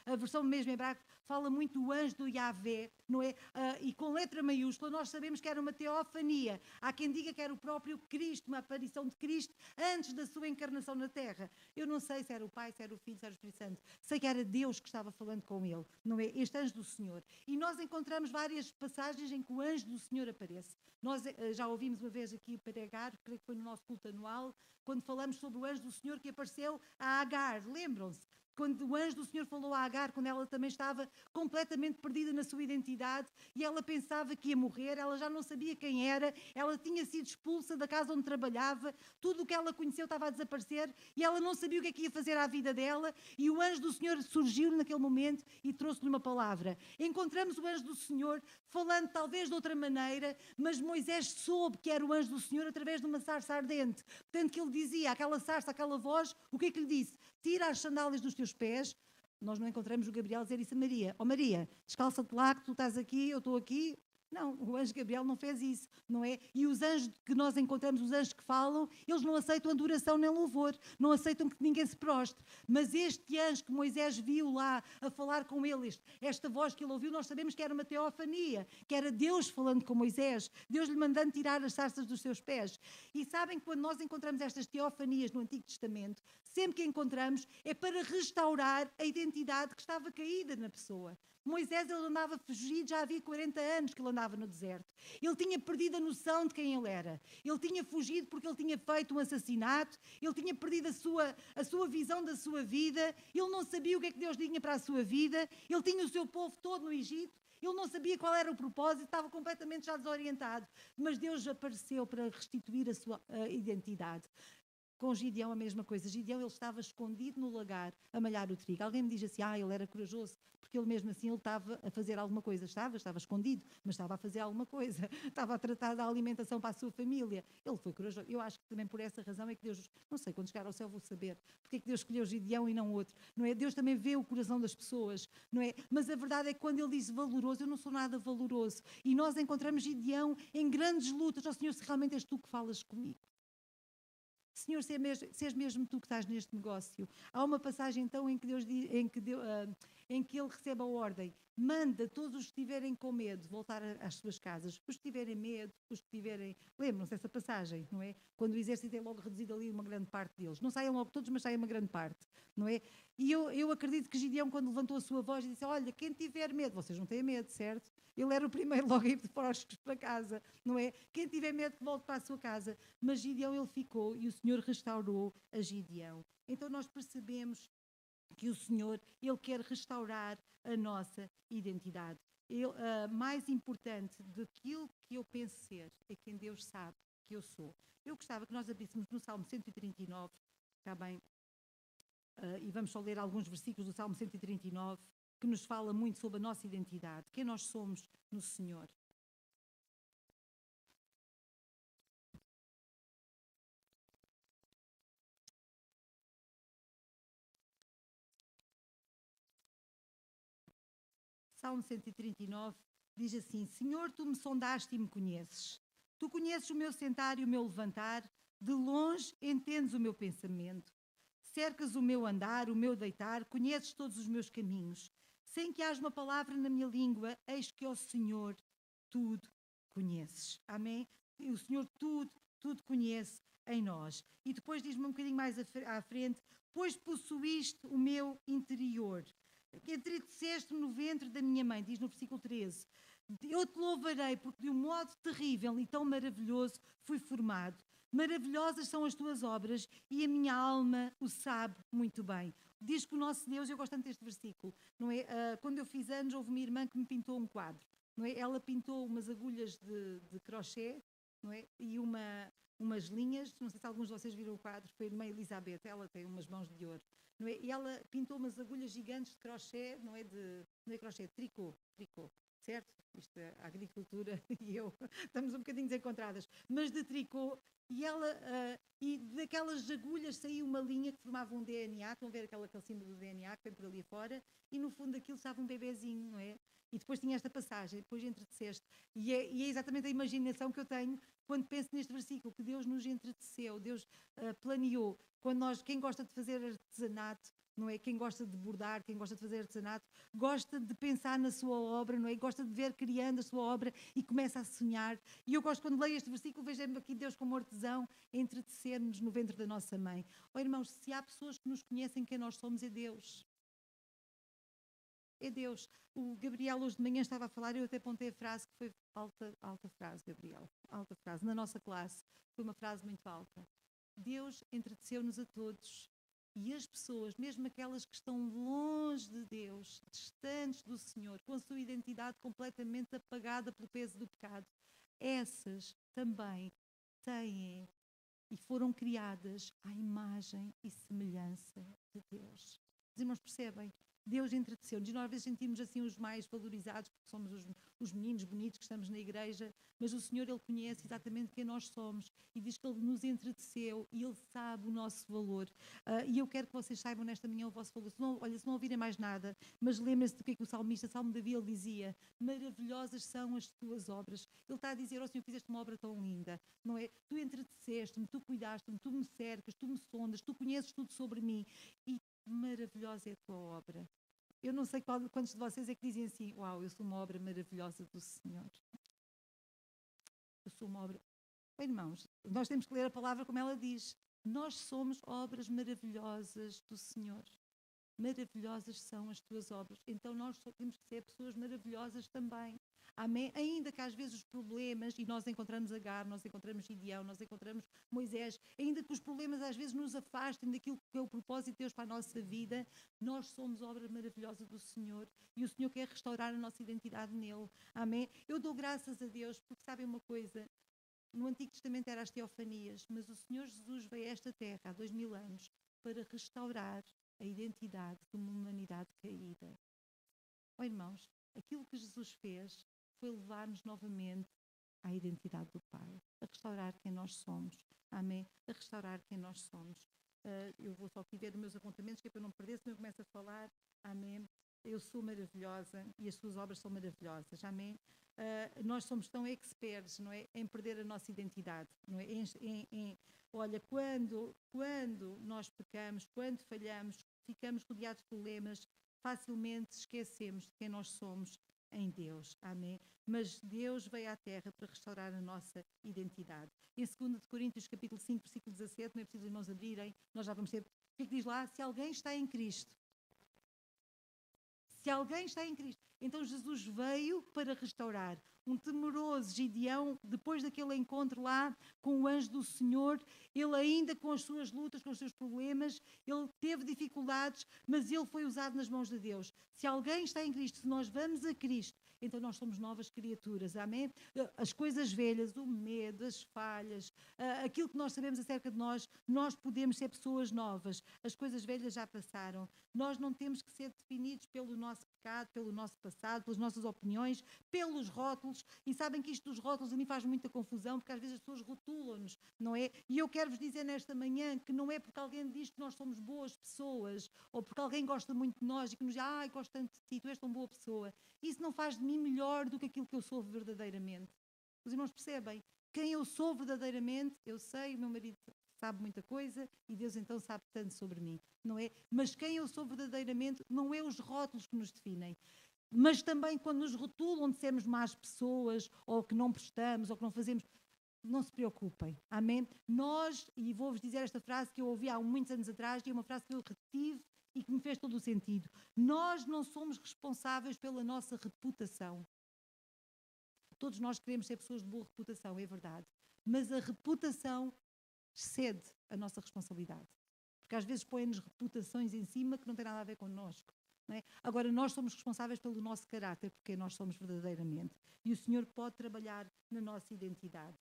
a versão mesmo hebraica, fala muito do anjo do Yahvé, não é? E com letra maiúscula, nós sabemos que era uma teofania. Há quem diga que era o próprio Cristo, uma aparição de Cristo antes da sua encarnação na Terra. Eu não sei se era o Pai, se era o Filho, se era o Espírito Santo. Sei que era Deus que estava falando com ele, não é? Este anjo do Senhor. E nós encontramos várias passagens em que o anjo do Senhor aparece. Nós já ouvimos uma vez aqui pregar, creio que foi no nosso culto anual, quando falamos sobre o anjo do Senhor que apareceu a Agar, lembram-se? Quando o anjo do Senhor falou a Agar, quando ela também estava completamente perdida na sua identidade e ela pensava que ia morrer, ela já não sabia quem era, ela tinha sido expulsa da casa onde trabalhava, tudo o que ela conheceu estava a desaparecer e ela não sabia o que é que ia fazer à vida dela e o anjo do Senhor surgiu naquele momento e trouxe-lhe uma palavra. Encontramos o anjo do Senhor falando talvez de outra maneira, mas Moisés soube que era o anjo do Senhor através de uma sarça ardente. Portanto, que ele dizia, aquela sarça, aquela voz, o que é que lhe disse? Tira as sandálias dos teus pés. Nós não encontramos o Gabriel dizer isso a Maria. Maria, descalça-te lá que tu estás aqui, eu estou aqui. Não, o anjo Gabriel não fez isso, não é? E os anjos que nós encontramos, os anjos que falam, eles não aceitam adoração nem louvor, não aceitam que ninguém se prostre. Mas este anjo que Moisés viu lá a falar com ele, esta voz que ele ouviu, nós sabemos que era uma teofania, que era Deus falando com Moisés, Deus lhe mandando tirar as sarças dos seus pés. E sabem que quando nós encontramos estas teofanias no Antigo Testamento, sempre que encontramos é para restaurar a identidade que estava caída na pessoa. Moisés, ele andava fugido, já havia 40 anos que ele andava no deserto. Ele tinha perdido a noção de quem ele era. Ele tinha fugido porque ele tinha feito um assassinato, ele tinha perdido a sua visão da sua vida, ele não sabia o que é que Deus tinha para a sua vida, ele tinha o seu povo todo no Egito, ele não sabia qual era o propósito, estava completamente já desorientado. Mas Deus apareceu para restituir a sua identidade. Com Gideão a mesma coisa. Gideão, ele estava escondido no lagar a malhar o trigo. Alguém me diz assim, ele era corajoso, porque ele mesmo assim ele estava a fazer alguma coisa. Estava escondido, mas estava a fazer alguma coisa. Estava a tratar da alimentação para a sua família. Ele foi corajoso. Eu acho que também por essa razão é que Deus, não sei, quando chegar ao céu vou saber porque é que Deus escolheu Gideão e não outro. Não é? Deus também vê o coração das pessoas, não é? Mas a verdade é que quando ele diz valoroso, eu não sou nada valoroso. E nós encontramos Gideão em grandes lutas. Senhor, se realmente és tu que falas comigo. Senhor, se és mesmo tu que estás neste negócio. Há uma passagem então em que ele recebe a ordem: manda todos os que estiverem com medo voltar às suas casas. Os que tiverem medo, os que tiverem... Lembram-se dessa passagem, não é? Quando o exército é logo reduzido ali uma grande parte deles. Não saiam logo todos, mas saem uma grande parte, não é? E eu acredito que Gideão, quando levantou a sua voz e disse: olha, quem tiver medo, vocês não têm medo, certo? Ele era o primeiro logo a ir para casa, não é? Quem tiver medo que volte para a sua casa. Mas Gideão, ele ficou e o Senhor restaurou a Gideão. Então nós percebemos que o Senhor, Ele quer restaurar a nossa identidade. Mais importante do que aquilo que eu penso ser é quem Deus sabe que eu sou. Eu gostava que nós abríssemos no Salmo 139, está bem? E vamos só ler alguns versículos do Salmo 139, que nos fala muito sobre a nossa identidade, quem nós somos no Senhor. Salmo 139 diz assim: Senhor, tu me sondaste e me conheces. Tu conheces o meu sentar e o meu levantar, de longe entendes o meu pensamento. Cercas o meu andar, o meu deitar, conheces todos os meus caminhos. Sem que haja uma palavra na minha língua, eis que, ó Senhor, tudo conheces. Amém? E o Senhor tudo conhece em nós. E depois diz-me um bocadinho mais à frente: pois possuíste o meu interior. Entreteceste-me no ventre da minha mãe, diz no versículo 13. Eu te louvarei, porque de um modo terrível e tão maravilhoso fui formado. Maravilhosas são as tuas obras e a minha alma o sabe muito bem. Diz que o nosso Deus, eu gosto tanto deste versículo, não é? Quando eu fiz anos, houve uma irmã que me pintou um quadro, não é? Ela pintou umas agulhas de crochê, não é? E umas linhas, não sei se alguns de vocês viram o quadro, foi a irmã Elizabeth, ela tem umas mãos de ouro, não é? E ela pintou umas agulhas gigantes de crochê, não é crochê, tricô, certo? Isto é a agricultura e eu estamos um bocadinho desencontradas, mas de tricô. E daquelas agulhas saiu uma linha que formava um DNA, estão a ver aquele símbolo do DNA que vem por ali fora, e no fundo daquilo estava um bebezinho, não é? E depois tinha esta passagem, depois entreteceste. E é exatamente a imaginação que eu tenho quando penso neste versículo, que Deus nos entreteceu, Deus planeou. Quem gosta de fazer artesanato, não é? Quem gosta de bordar, quem gosta de fazer artesanato, gosta de pensar na sua obra, não é? Gosta de ver criando a sua obra e começa a sonhar. E eu gosto, quando leio este versículo, vejo aqui Deus como artesão a entretecer-nos no ventre da nossa mãe. Oh, irmãos, se há pessoas que nos conhecem quem nós somos, é Deus. É Deus. O Gabriel hoje de manhã estava a falar, eu até apontei a frase que foi alta frase, Gabriel, alta frase, na nossa classe. Foi uma frase muito alta. Deus entreteceu-nos a todos. E as pessoas, mesmo aquelas que estão longe de Deus, distantes do Senhor, com a sua identidade completamente apagada pelo peso do pecado, essas também têm e foram criadas à imagem e semelhança de Deus. Os irmãos percebem? Deus entreteceu-nos. E nós às vezes sentimos assim os mais valorizados, porque somos os meninos bonitos que estamos na igreja, mas o Senhor, Ele conhece exatamente quem nós somos e diz que Ele nos entreteceu e Ele sabe o nosso valor. E eu quero que vocês saibam nesta manhã o vosso valor. Se não ouvirem mais nada, mas lembrem-se do que é que o salmista, Salmo de Davi, ele dizia: maravilhosas são as tuas obras. Ele está a dizer: ó Senhor, fizeste uma obra tão linda, não é? Tu entreteceste-me, tu cuidaste-me, tu me cercas, tu me sondas, tu conheces tudo sobre mim e maravilhosa é a tua obra. Eu não sei quantos de vocês é que dizem assim: uau, eu sou uma obra maravilhosa do Senhor. Eu sou uma obra... Bem, irmãos, nós temos que ler a palavra como ela diz. Nós somos obras maravilhosas do Senhor. Maravilhosas são as tuas obras. Então nós temos que ser pessoas maravilhosas também. Amém? Ainda que às vezes os problemas, e nós encontramos Agar, nós encontramos Gideão, nós encontramos Moisés, ainda que os problemas às vezes nos afastem daquilo que é o propósito de Deus para a nossa vida, nós somos obra maravilhosa do Senhor e o Senhor quer restaurar a nossa identidade nele. Amém? Eu dou graças a Deus porque sabem uma coisa, no Antigo Testamento eram as teofanias, mas o Senhor Jesus veio a esta terra há 2000 anos para restaurar a identidade de uma humanidade caída. Oh, irmãos, aquilo que Jesus fez foi levar-nos novamente à identidade do Pai, a restaurar quem nós somos. Amém? A restaurar quem nós somos. Eu vou só aqui ver os meus apontamentos, que é para eu não perder, senão eu começo a falar. Amém? eu sou maravilhosa e as suas obras são maravilhosas, amém? Nós somos tão experts, não é? Em perder a nossa identidade, não é? Olha, quando nós pecamos, quando falhamos, ficamos rodeados de problemas, facilmente esquecemos de quem nós somos em Deus, amém? Mas Deus veio à terra para restaurar a nossa identidade. Em 2 Coríntios, capítulo 5, versículo 17, não é preciso os irmãos abrirem, nós já vamos ter, o que é que diz lá? Se alguém está em Cristo, se alguém está em Cristo. Então Jesus veio para restaurar. Um temeroso Gideão, depois daquele encontro lá com o anjo do Senhor, ele ainda com as suas lutas, com os seus problemas, ele teve dificuldades, mas ele foi usado nas mãos de Deus. Se alguém está em Cristo, se nós vamos a Cristo, então nós somos novas criaturas, amém? As coisas velhas, o medo, as falhas, aquilo que nós sabemos acerca de nós podemos ser pessoas novas. As coisas velhas já passaram. Nós não temos que ser definidos pelo nosso pecado, pelo nosso passado, pelas nossas opiniões, pelos rótulos. E sabem que isto dos rótulos a mim faz muita confusão, porque às vezes as pessoas rotulam-nos, não é? E eu quero-vos dizer nesta manhã que não é porque alguém diz que nós somos boas pessoas, ou porque alguém gosta muito de nós e que nos diz, gosto tanto de ti, tu és tão boa pessoa. Isso não faz de mim melhor do que aquilo que eu sou verdadeiramente. Os irmãos percebem? Quem eu sou verdadeiramente, eu sei, o meu marido sabe muita coisa e Deus então sabe tanto sobre mim, não é? Mas quem eu sou verdadeiramente não é os rótulos que nos definem. Mas também quando nos rotulam de sermos más pessoas, ou que não prestamos, ou que não fazemos, não se preocupem, amém? Nós, e vou-vos dizer esta frase que eu ouvi há muitos anos atrás, e é uma frase que eu retive e que me fez todo o sentido. Nós não somos responsáveis pela nossa reputação. Todos nós queremos ser pessoas de boa reputação, é verdade. Mas a reputação excede a nossa responsabilidade. Porque às vezes põem-nos reputações em cima que não têm nada a ver connosco. Não é? Agora, nós somos responsáveis pelo nosso caráter, porque nós somos verdadeiramente. E o Senhor pode trabalhar na nossa identidade.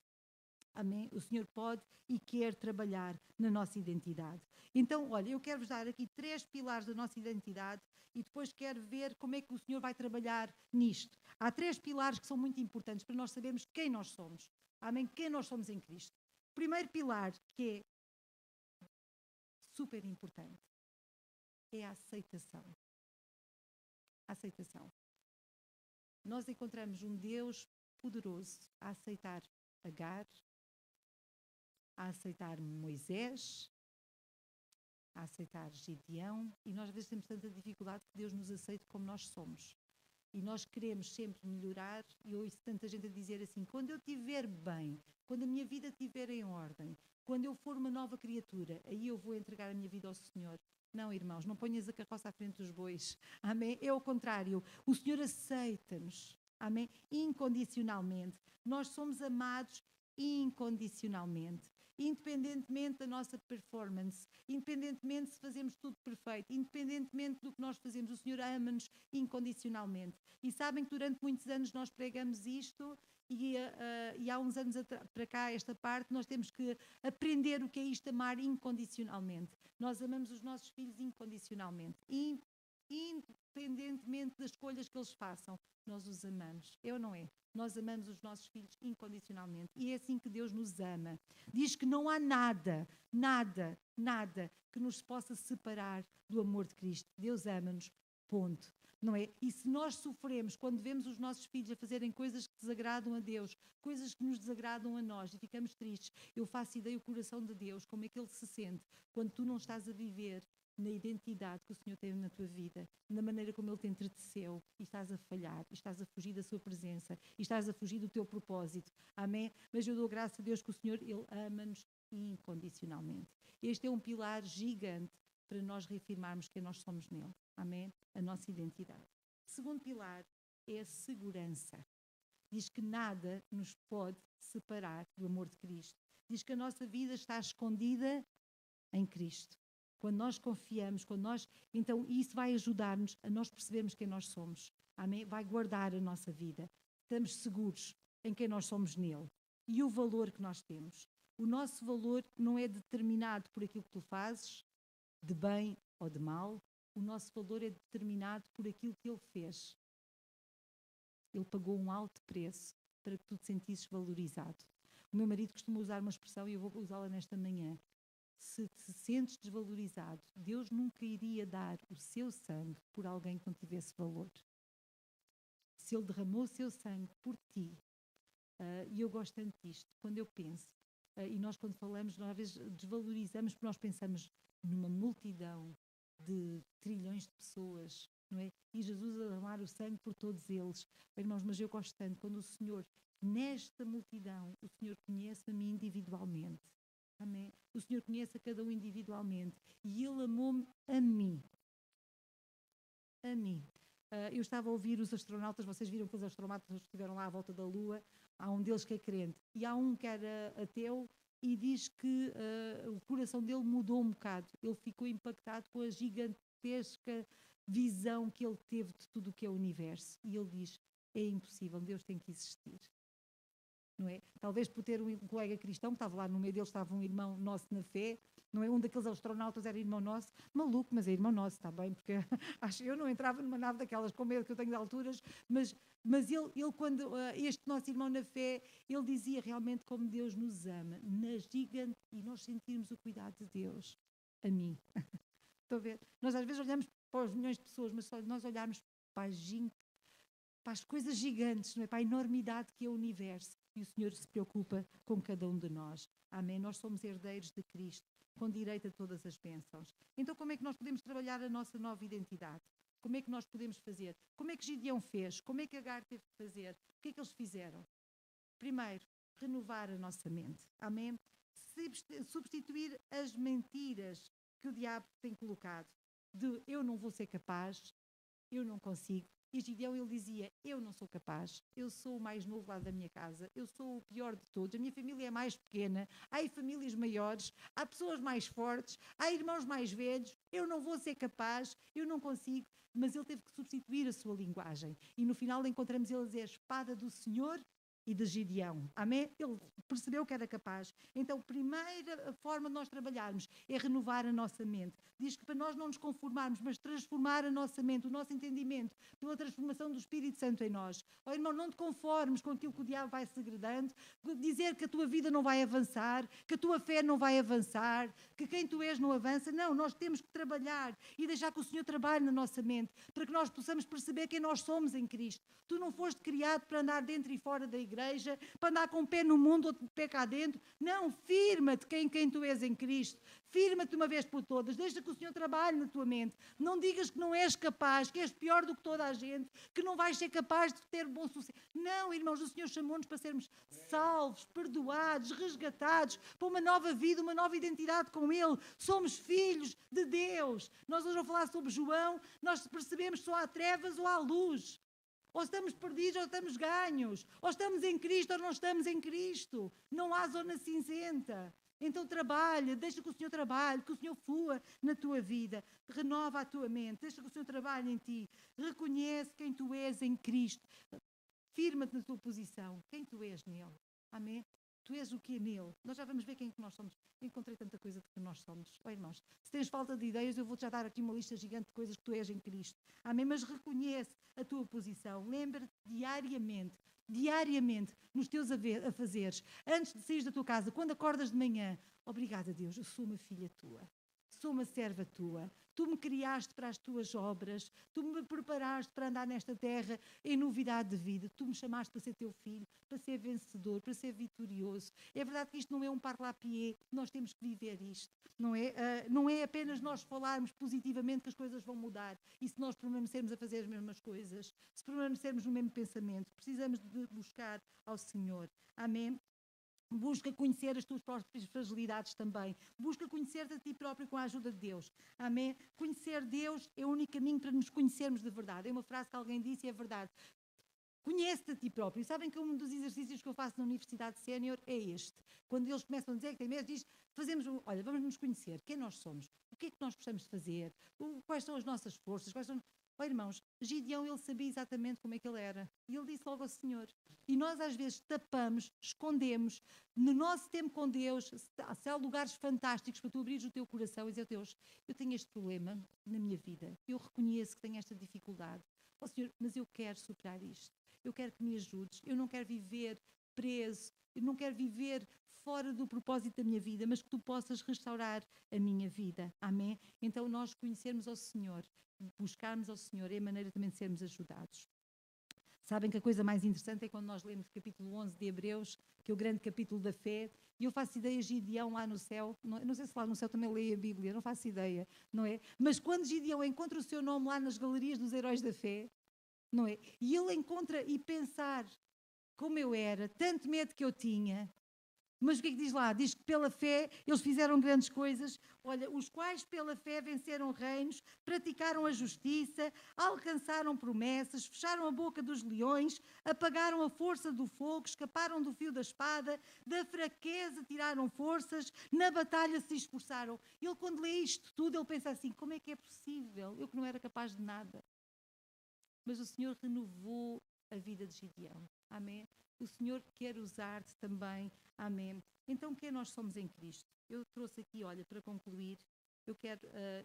Amém? O Senhor pode e quer trabalhar na nossa identidade. Então, olha, eu quero-vos dar aqui 3 pilares da nossa identidade e depois quero ver como é que o Senhor vai trabalhar nisto. Há 3 pilares que são muito importantes para nós sabermos quem nós somos. Amém? Quem nós somos em Cristo. Primeiro pilar, que é super importante, é a aceitação. A aceitação. Nós encontramos um Deus poderoso a aceitar Agar, a aceitar Moisés, a aceitar Gideão, e nós às vezes temos tanta dificuldade que Deus nos aceite como nós somos. E nós queremos sempre melhorar, e eu ouço tanta gente a dizer assim, quando eu estiver bem, quando a minha vida estiver em ordem, quando eu for uma nova criatura, aí eu vou entregar a minha vida ao Senhor. Não, irmãos, não ponhas a carroça à frente dos bois. Amém? É o contrário. O Senhor aceita-nos. Amém? Incondicionalmente. Nós somos amados incondicionalmente. Independentemente da nossa performance, independentemente se fazemos tudo perfeito, independentemente do que nós fazemos, o Senhor ama-nos incondicionalmente. E sabem que durante muitos anos nós pregamos isto e há uns anos para cá, esta parte, nós temos que aprender o que é isto, amar incondicionalmente. Nós amamos os nossos filhos incondicionalmente, independentemente das escolhas que eles façam, nós os amamos. É ou não é? Nós amamos os nossos filhos incondicionalmente. E é assim que Deus nos ama. Diz que não há nada que nos possa separar do amor de Cristo. Deus ama-nos, ponto. Não é? E se nós sofremos quando vemos os nossos filhos a fazerem coisas que desagradam a Deus, coisas que nos desagradam a nós e ficamos tristes, eu faço ideia o coração de Deus, como é que Ele se sente quando tu não estás a viver na identidade que o Senhor tem na tua vida, na maneira como Ele te entreteceu, e estás a falhar, e estás a fugir da sua presença, e estás a fugir do teu propósito. Amém? Mas eu dou graças a Deus que o Senhor, Ele ama-nos incondicionalmente. Este é um pilar gigante para nós reafirmarmos quem nós somos nele. Amém? A nossa identidade. Segundo pilar é a segurança. Diz que nada nos pode separar do amor de Cristo. Diz que a nossa vida está escondida em Cristo. Quando nós confiamos, então isso vai ajudar-nos a nós percebermos quem nós somos. Amém? Vai guardar a nossa vida. Estamos seguros em quem nós somos nele. E o valor que nós temos. O nosso valor não é determinado por aquilo que tu fazes, de bem ou de mal. O nosso valor é determinado por aquilo que ele fez. Ele pagou um alto preço para que tu te sentisses valorizado. O meu marido costuma usar uma expressão, e eu vou usá-la nesta manhã. se te sentes desvalorizado, Deus nunca iria dar o seu sangue por alguém que não tivesse valor. Se Ele derramou o seu sangue por ti, e eu gosto tanto disto, quando eu penso, e nós quando falamos, nós às vezes desvalorizamos porque nós pensamos numa multidão de trilhões de pessoas, não é? E Jesus a derramar o sangue por todos eles. Irmãos, mas eu gosto tanto quando o Senhor, nesta multidão, o Senhor conhece a mim individualmente. Amém? O Senhor conhece a cada um individualmente. E Ele amou-me a mim. A mim. Eu estava a ouvir os astronautas, vocês viram que os astronautas estiveram lá à volta da Lua, há um deles que é crente, e há um que era ateu, e diz que o coração dele mudou um bocado. Ele ficou impactado com a gigantesca visão que ele teve de tudo o que é o universo. E ele diz, é impossível, Deus tem que existir. Não é? Talvez por ter um colega cristão, que estava lá no meio deles, estava um irmão nosso na fé, não é? Um daqueles astronautas era irmão nosso, maluco, mas é irmão nosso, está bem, porque eu não entrava numa nave daquelas com medo que eu tenho de alturas, mas ele quando, este nosso irmão na fé, ele dizia realmente como Deus nos ama, na gigante, e nós sentirmos o cuidado de Deus, a mim. Estão a ver? Nós às vezes olhamos para os milhões de pessoas, mas só nós olharmos para as coisas gigantes, não é? Para a enormidade que é o universo. E o Senhor se preocupa com cada um de nós. Amém? Nós somos herdeiros de Cristo, com direito a todas as bênçãos. Então como é que nós podemos trabalhar a nossa nova identidade? Como é que nós podemos fazer? Como é que Gideão fez? Como é que Agar teve que fazer? O que é que eles fizeram? Primeiro, renovar a nossa mente. Amém? Substituir as mentiras que o diabo tem colocado. De eu não vou ser capaz, eu não consigo. E Gideão, ele dizia, eu não sou capaz, eu sou o mais novo lá da minha casa, eu sou o pior de todos, a minha família é mais pequena, há famílias maiores, há pessoas mais fortes, há irmãos mais velhos, eu não vou ser capaz, eu não consigo, mas ele teve que substituir a sua linguagem. E no final encontramos ele a dizer, a espada do Senhor e de Gideão. Amém? Ele percebeu que era capaz. Então, a primeira forma de nós trabalharmos é renovar a nossa mente. Diz que para nós não nos conformarmos, mas transformar a nossa mente, o nosso entendimento, pela transformação do Espírito Santo em nós. Oh, irmão, não te conformes com aquilo que o diabo vai segredando, dizer que a tua vida não vai avançar, que a tua fé não vai avançar, que quem tu és não avança. Não, nós temos que trabalhar e deixar que o Senhor trabalhe na nossa mente, para que nós possamos perceber quem nós somos em Cristo. Tu não foste criado para andar dentro e fora da igreja, para andar com um pé no mundo, outro pé cá dentro. Não, firma-te quem tu és em Cristo. Firma-te uma vez por todas. Deixa que o Senhor trabalhe na tua mente. Não digas que não és capaz, que és pior do que toda a gente, que não vais ser capaz de ter bom sucesso. Não, irmãos, o Senhor chamou-nos para sermos salvos, perdoados, resgatados, para uma nova vida, uma nova identidade com Ele. Somos filhos de Deus. Nós hoje vamos falar sobre João, nós percebemos se só há trevas ou há luz. Ou estamos perdidos ou estamos ganhos. Ou estamos em Cristo ou não estamos em Cristo. Não há zona cinzenta. Então trabalha, deixa que o Senhor trabalhe, que o Senhor flua na tua vida. Renova a tua mente, deixa que o Senhor trabalhe em ti. Reconhece quem tu és em Cristo. Firma-te na tua posição, quem tu és nele. Amém? Tu és o que é nele. Nós já vamos ver quem é que nós somos. Encontrei tanta coisa de que nós somos. Oh, irmãos, se tens falta de ideias, eu vou-te já dar aqui uma lista gigante de coisas que tu és em Cristo. Amém? Mas reconhece a tua posição. Lembra-te diariamente, nos teus afazeres, antes de sair da tua casa, quando acordas de manhã, obrigada, Deus, eu sou uma filha tua. Sou uma serva tua, tu me criaste para as tuas obras, tu me preparaste para andar nesta terra em novidade de vida, tu me chamaste para ser teu filho, para ser vencedor, para ser vitorioso. É verdade que isto não é um parlapié, nós temos que viver isto, não é? Não é apenas nós falarmos positivamente que as coisas vão mudar, e se nós permanecermos a fazer as mesmas coisas, se permanecermos no mesmo pensamento, precisamos de buscar ao Senhor. Amém? Busca conhecer as tuas próprias fragilidades também. Busca conhecer-te a ti próprio com a ajuda de Deus. Amém? Conhecer Deus é o único caminho para nos conhecermos de verdade. É uma frase que alguém disse e é verdade. Conhece-te a ti próprio. E sabem que um dos exercícios que eu faço na Universidade Sénior é este. Quando eles começam a dizer que tem medo, diz, vamos nos conhecer. Quem nós somos? O que é que nós precisamos de fazer? Quais são as nossas forças? Oh, irmãos, Gideão, ele sabia exatamente como é que ele era. E ele disse logo ao Senhor. E nós às vezes tapamos, escondemos. No nosso tempo com Deus, se há lugares fantásticos para tu abrires o teu coração e dizer, Deus, eu tenho este problema na minha vida. Eu reconheço que tenho esta dificuldade. Oh, Senhor, mas eu quero superar isto. Eu quero que me ajudes. Eu não quero viver preso, eu não quero viver fora do propósito da minha vida, mas que tu possas restaurar a minha vida. Amém? Então nós conhecermos ao Senhor, buscarmos ao Senhor, é a maneira também de sermos ajudados. Sabem que a coisa mais interessante é quando nós lemos o capítulo 11 de Hebreus, que é o grande capítulo da fé, e eu faço ideia de Gideão lá no céu, não sei se lá no céu também lê a Bíblia, não faço ideia, não é? Mas quando Gideão encontra o seu nome lá nas galerias dos heróis da fé, não é? E ele encontra e pensar como eu era, tanto medo que eu tinha. Mas o que é que diz lá? Diz que pela fé eles fizeram grandes coisas. Olha, os quais pela fé venceram reinos, praticaram a justiça, alcançaram promessas, fecharam a boca dos leões, apagaram a força do fogo, escaparam do fio da espada, da fraqueza tiraram forças, na batalha se esforçaram. Ele, quando lê isto tudo, ele pensa assim, como é que é possível? Eu que não era capaz de nada. Mas o Senhor renovou a vida de Gideão. Amém? O Senhor quer usar-te também. Amém. Então, quem nós somos em Cristo? Eu trouxe aqui, olha, para concluir, eu quero,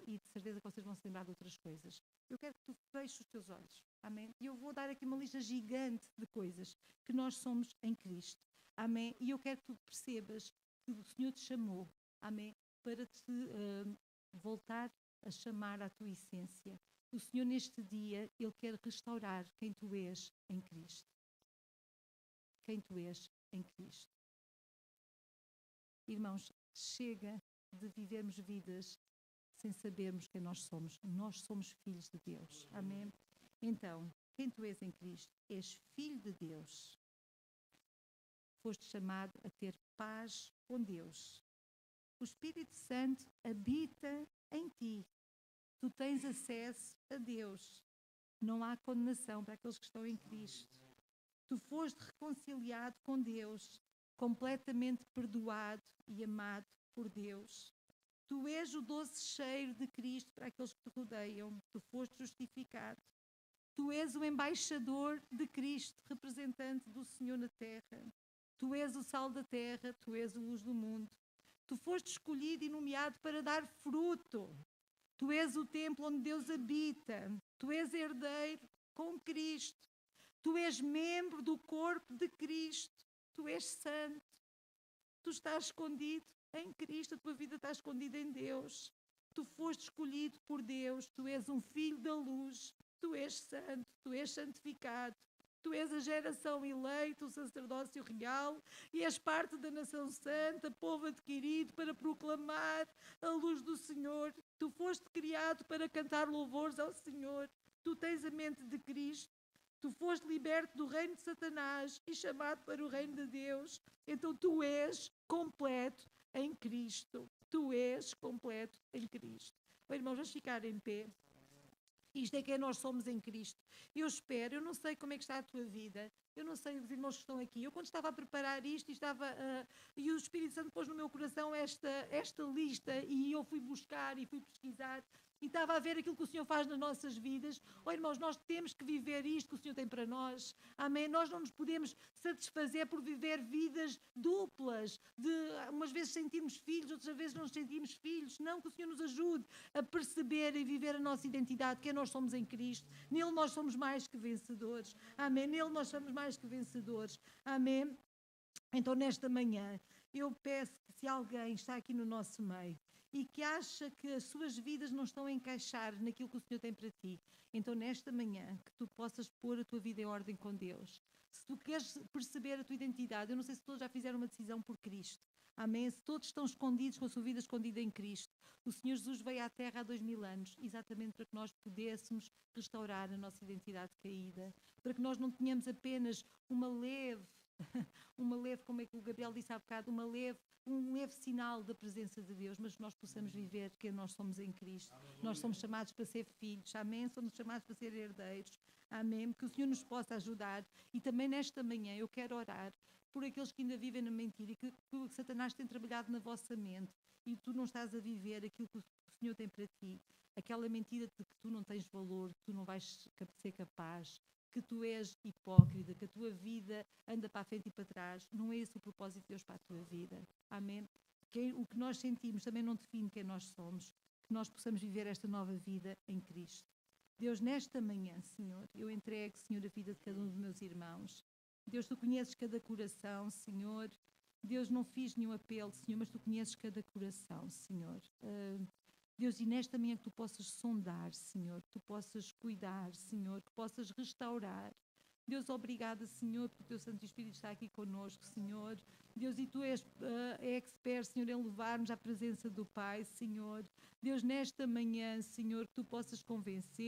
e de certeza que vocês vão se lembrar de outras coisas, eu quero que tu feches os teus olhos. Amém? E eu vou dar aqui uma lista gigante de coisas que nós somos em Cristo. Amém? E eu quero que tu percebas que o Senhor te chamou. Amém? Para te voltar a chamar à tua essência. O Senhor, neste dia, Ele quer restaurar quem tu és em Cristo. Quem tu és em Cristo. Irmãos, chega de vivermos vidas sem sabermos quem nós somos. Nós somos filhos de Deus. Amém? Então, quem tu és em Cristo? És filho de Deus. Foste chamado a ter paz com Deus. O Espírito Santo habita em ti. Tu tens acesso a Deus. Não há condenação para aqueles que estão em Cristo. Tu foste reconciliado com Deus, completamente perdoado e amado por Deus. Tu és o doce cheiro de Cristo para aqueles que te rodeiam. Tu foste justificado. Tu és o embaixador de Cristo, representante do Senhor na terra. Tu és o sal da terra, tu és a luz do mundo. Tu foste escolhido e nomeado para dar fruto. Tu és o templo onde Deus habita. Tu és herdeiro com Cristo. Tu és membro do corpo de Cristo. Tu és santo. Tu estás escondido em Cristo. A tua vida está escondida em Deus. Tu foste escolhido por Deus. Tu és um filho da luz. Tu és santo. Tu és santificado. Tu és a geração eleita, o sacerdócio real, e és parte da nação santa, povo adquirido, para proclamar a luz do Senhor. Tu foste criado para cantar louvores ao Senhor. Tu tens a mente de Cristo. Tu foste liberto do reino de Satanás e chamado para o reino de Deus. Então tu és completo em Cristo. Tu és completo em Cristo. Bem, irmãos, vamos ficar em pé. Isto é quem nós somos em Cristo. Eu espero, eu não sei como é que está a tua vida, eu não sei os irmãos que estão aqui. Eu quando estava a preparar isto e o Espírito Santo pôs no meu coração esta lista e eu fui buscar e fui pesquisar e estava a ver aquilo que o Senhor faz nas nossas vidas. Oh, irmãos, nós temos que viver isto que o Senhor tem para nós. Amém? Nós não nos podemos satisfazer por viver vidas duplas, de umas vezes sentirmos filhos, outras vezes não nos sentimos filhos. Não, que o Senhor nos ajude a perceber e viver a nossa identidade, quem nós somos em Cristo. Nele nós somos mais que vencedores. Amém? Nele nós somos mais que vencedores. Amém? Então, nesta manhã, eu peço que se alguém está aqui no nosso meio e que acha que as suas vidas não estão a encaixar naquilo que o Senhor tem para ti, então nesta manhã que tu possas pôr a tua vida em ordem com Deus. Se tu queres perceber a tua identidade, eu não sei se todos já fizeram uma decisão por Cristo. Amém? Se todos estão escondidos, com a sua vida escondida em Cristo. O Senhor Jesus veio à Terra há 2000 anos, exatamente para que nós pudéssemos restaurar a nossa identidade caída, para que nós não tenhamos apenas uma leve, como é que o Gabriel disse há bocado, um leve sinal da presença de Deus, mas que nós possamos viver quem nós somos em Cristo. Nós somos chamados para ser filhos, amém? Somos chamados para ser herdeiros, amém? Que o Senhor nos possa ajudar. E também nesta manhã eu quero orar por aqueles que ainda vivem na mentira e que Satanás tem trabalhado na vossa mente e tu não estás a viver aquilo que o Senhor tem para ti. Aquela mentira de que tu não tens valor, que tu não vais ser capaz, que tu és hipócrita, que a tua vida anda para a frente e para trás. Não é esse o propósito de Deus para a tua vida. Amém? O que nós sentimos também não define quem nós somos. Que nós possamos viver esta nova vida em Cristo. Deus, nesta manhã, Senhor, eu entrego, Senhor, a vida de cada um dos meus irmãos. Deus, tu conheces cada coração, Senhor. Deus, não fiz nenhum apelo, Senhor, mas tu conheces cada coração, Senhor. Deus, e nesta manhã que tu possas sondar, Senhor, que tu possas cuidar, Senhor, que possas restaurar. Deus, obrigada, Senhor, porque o teu Santo Espírito está aqui conosco, Senhor. Deus, e tu és expert, Senhor, em levar-nos à presença do Pai, Senhor. Deus, nesta manhã, Senhor, que tu possas convencer.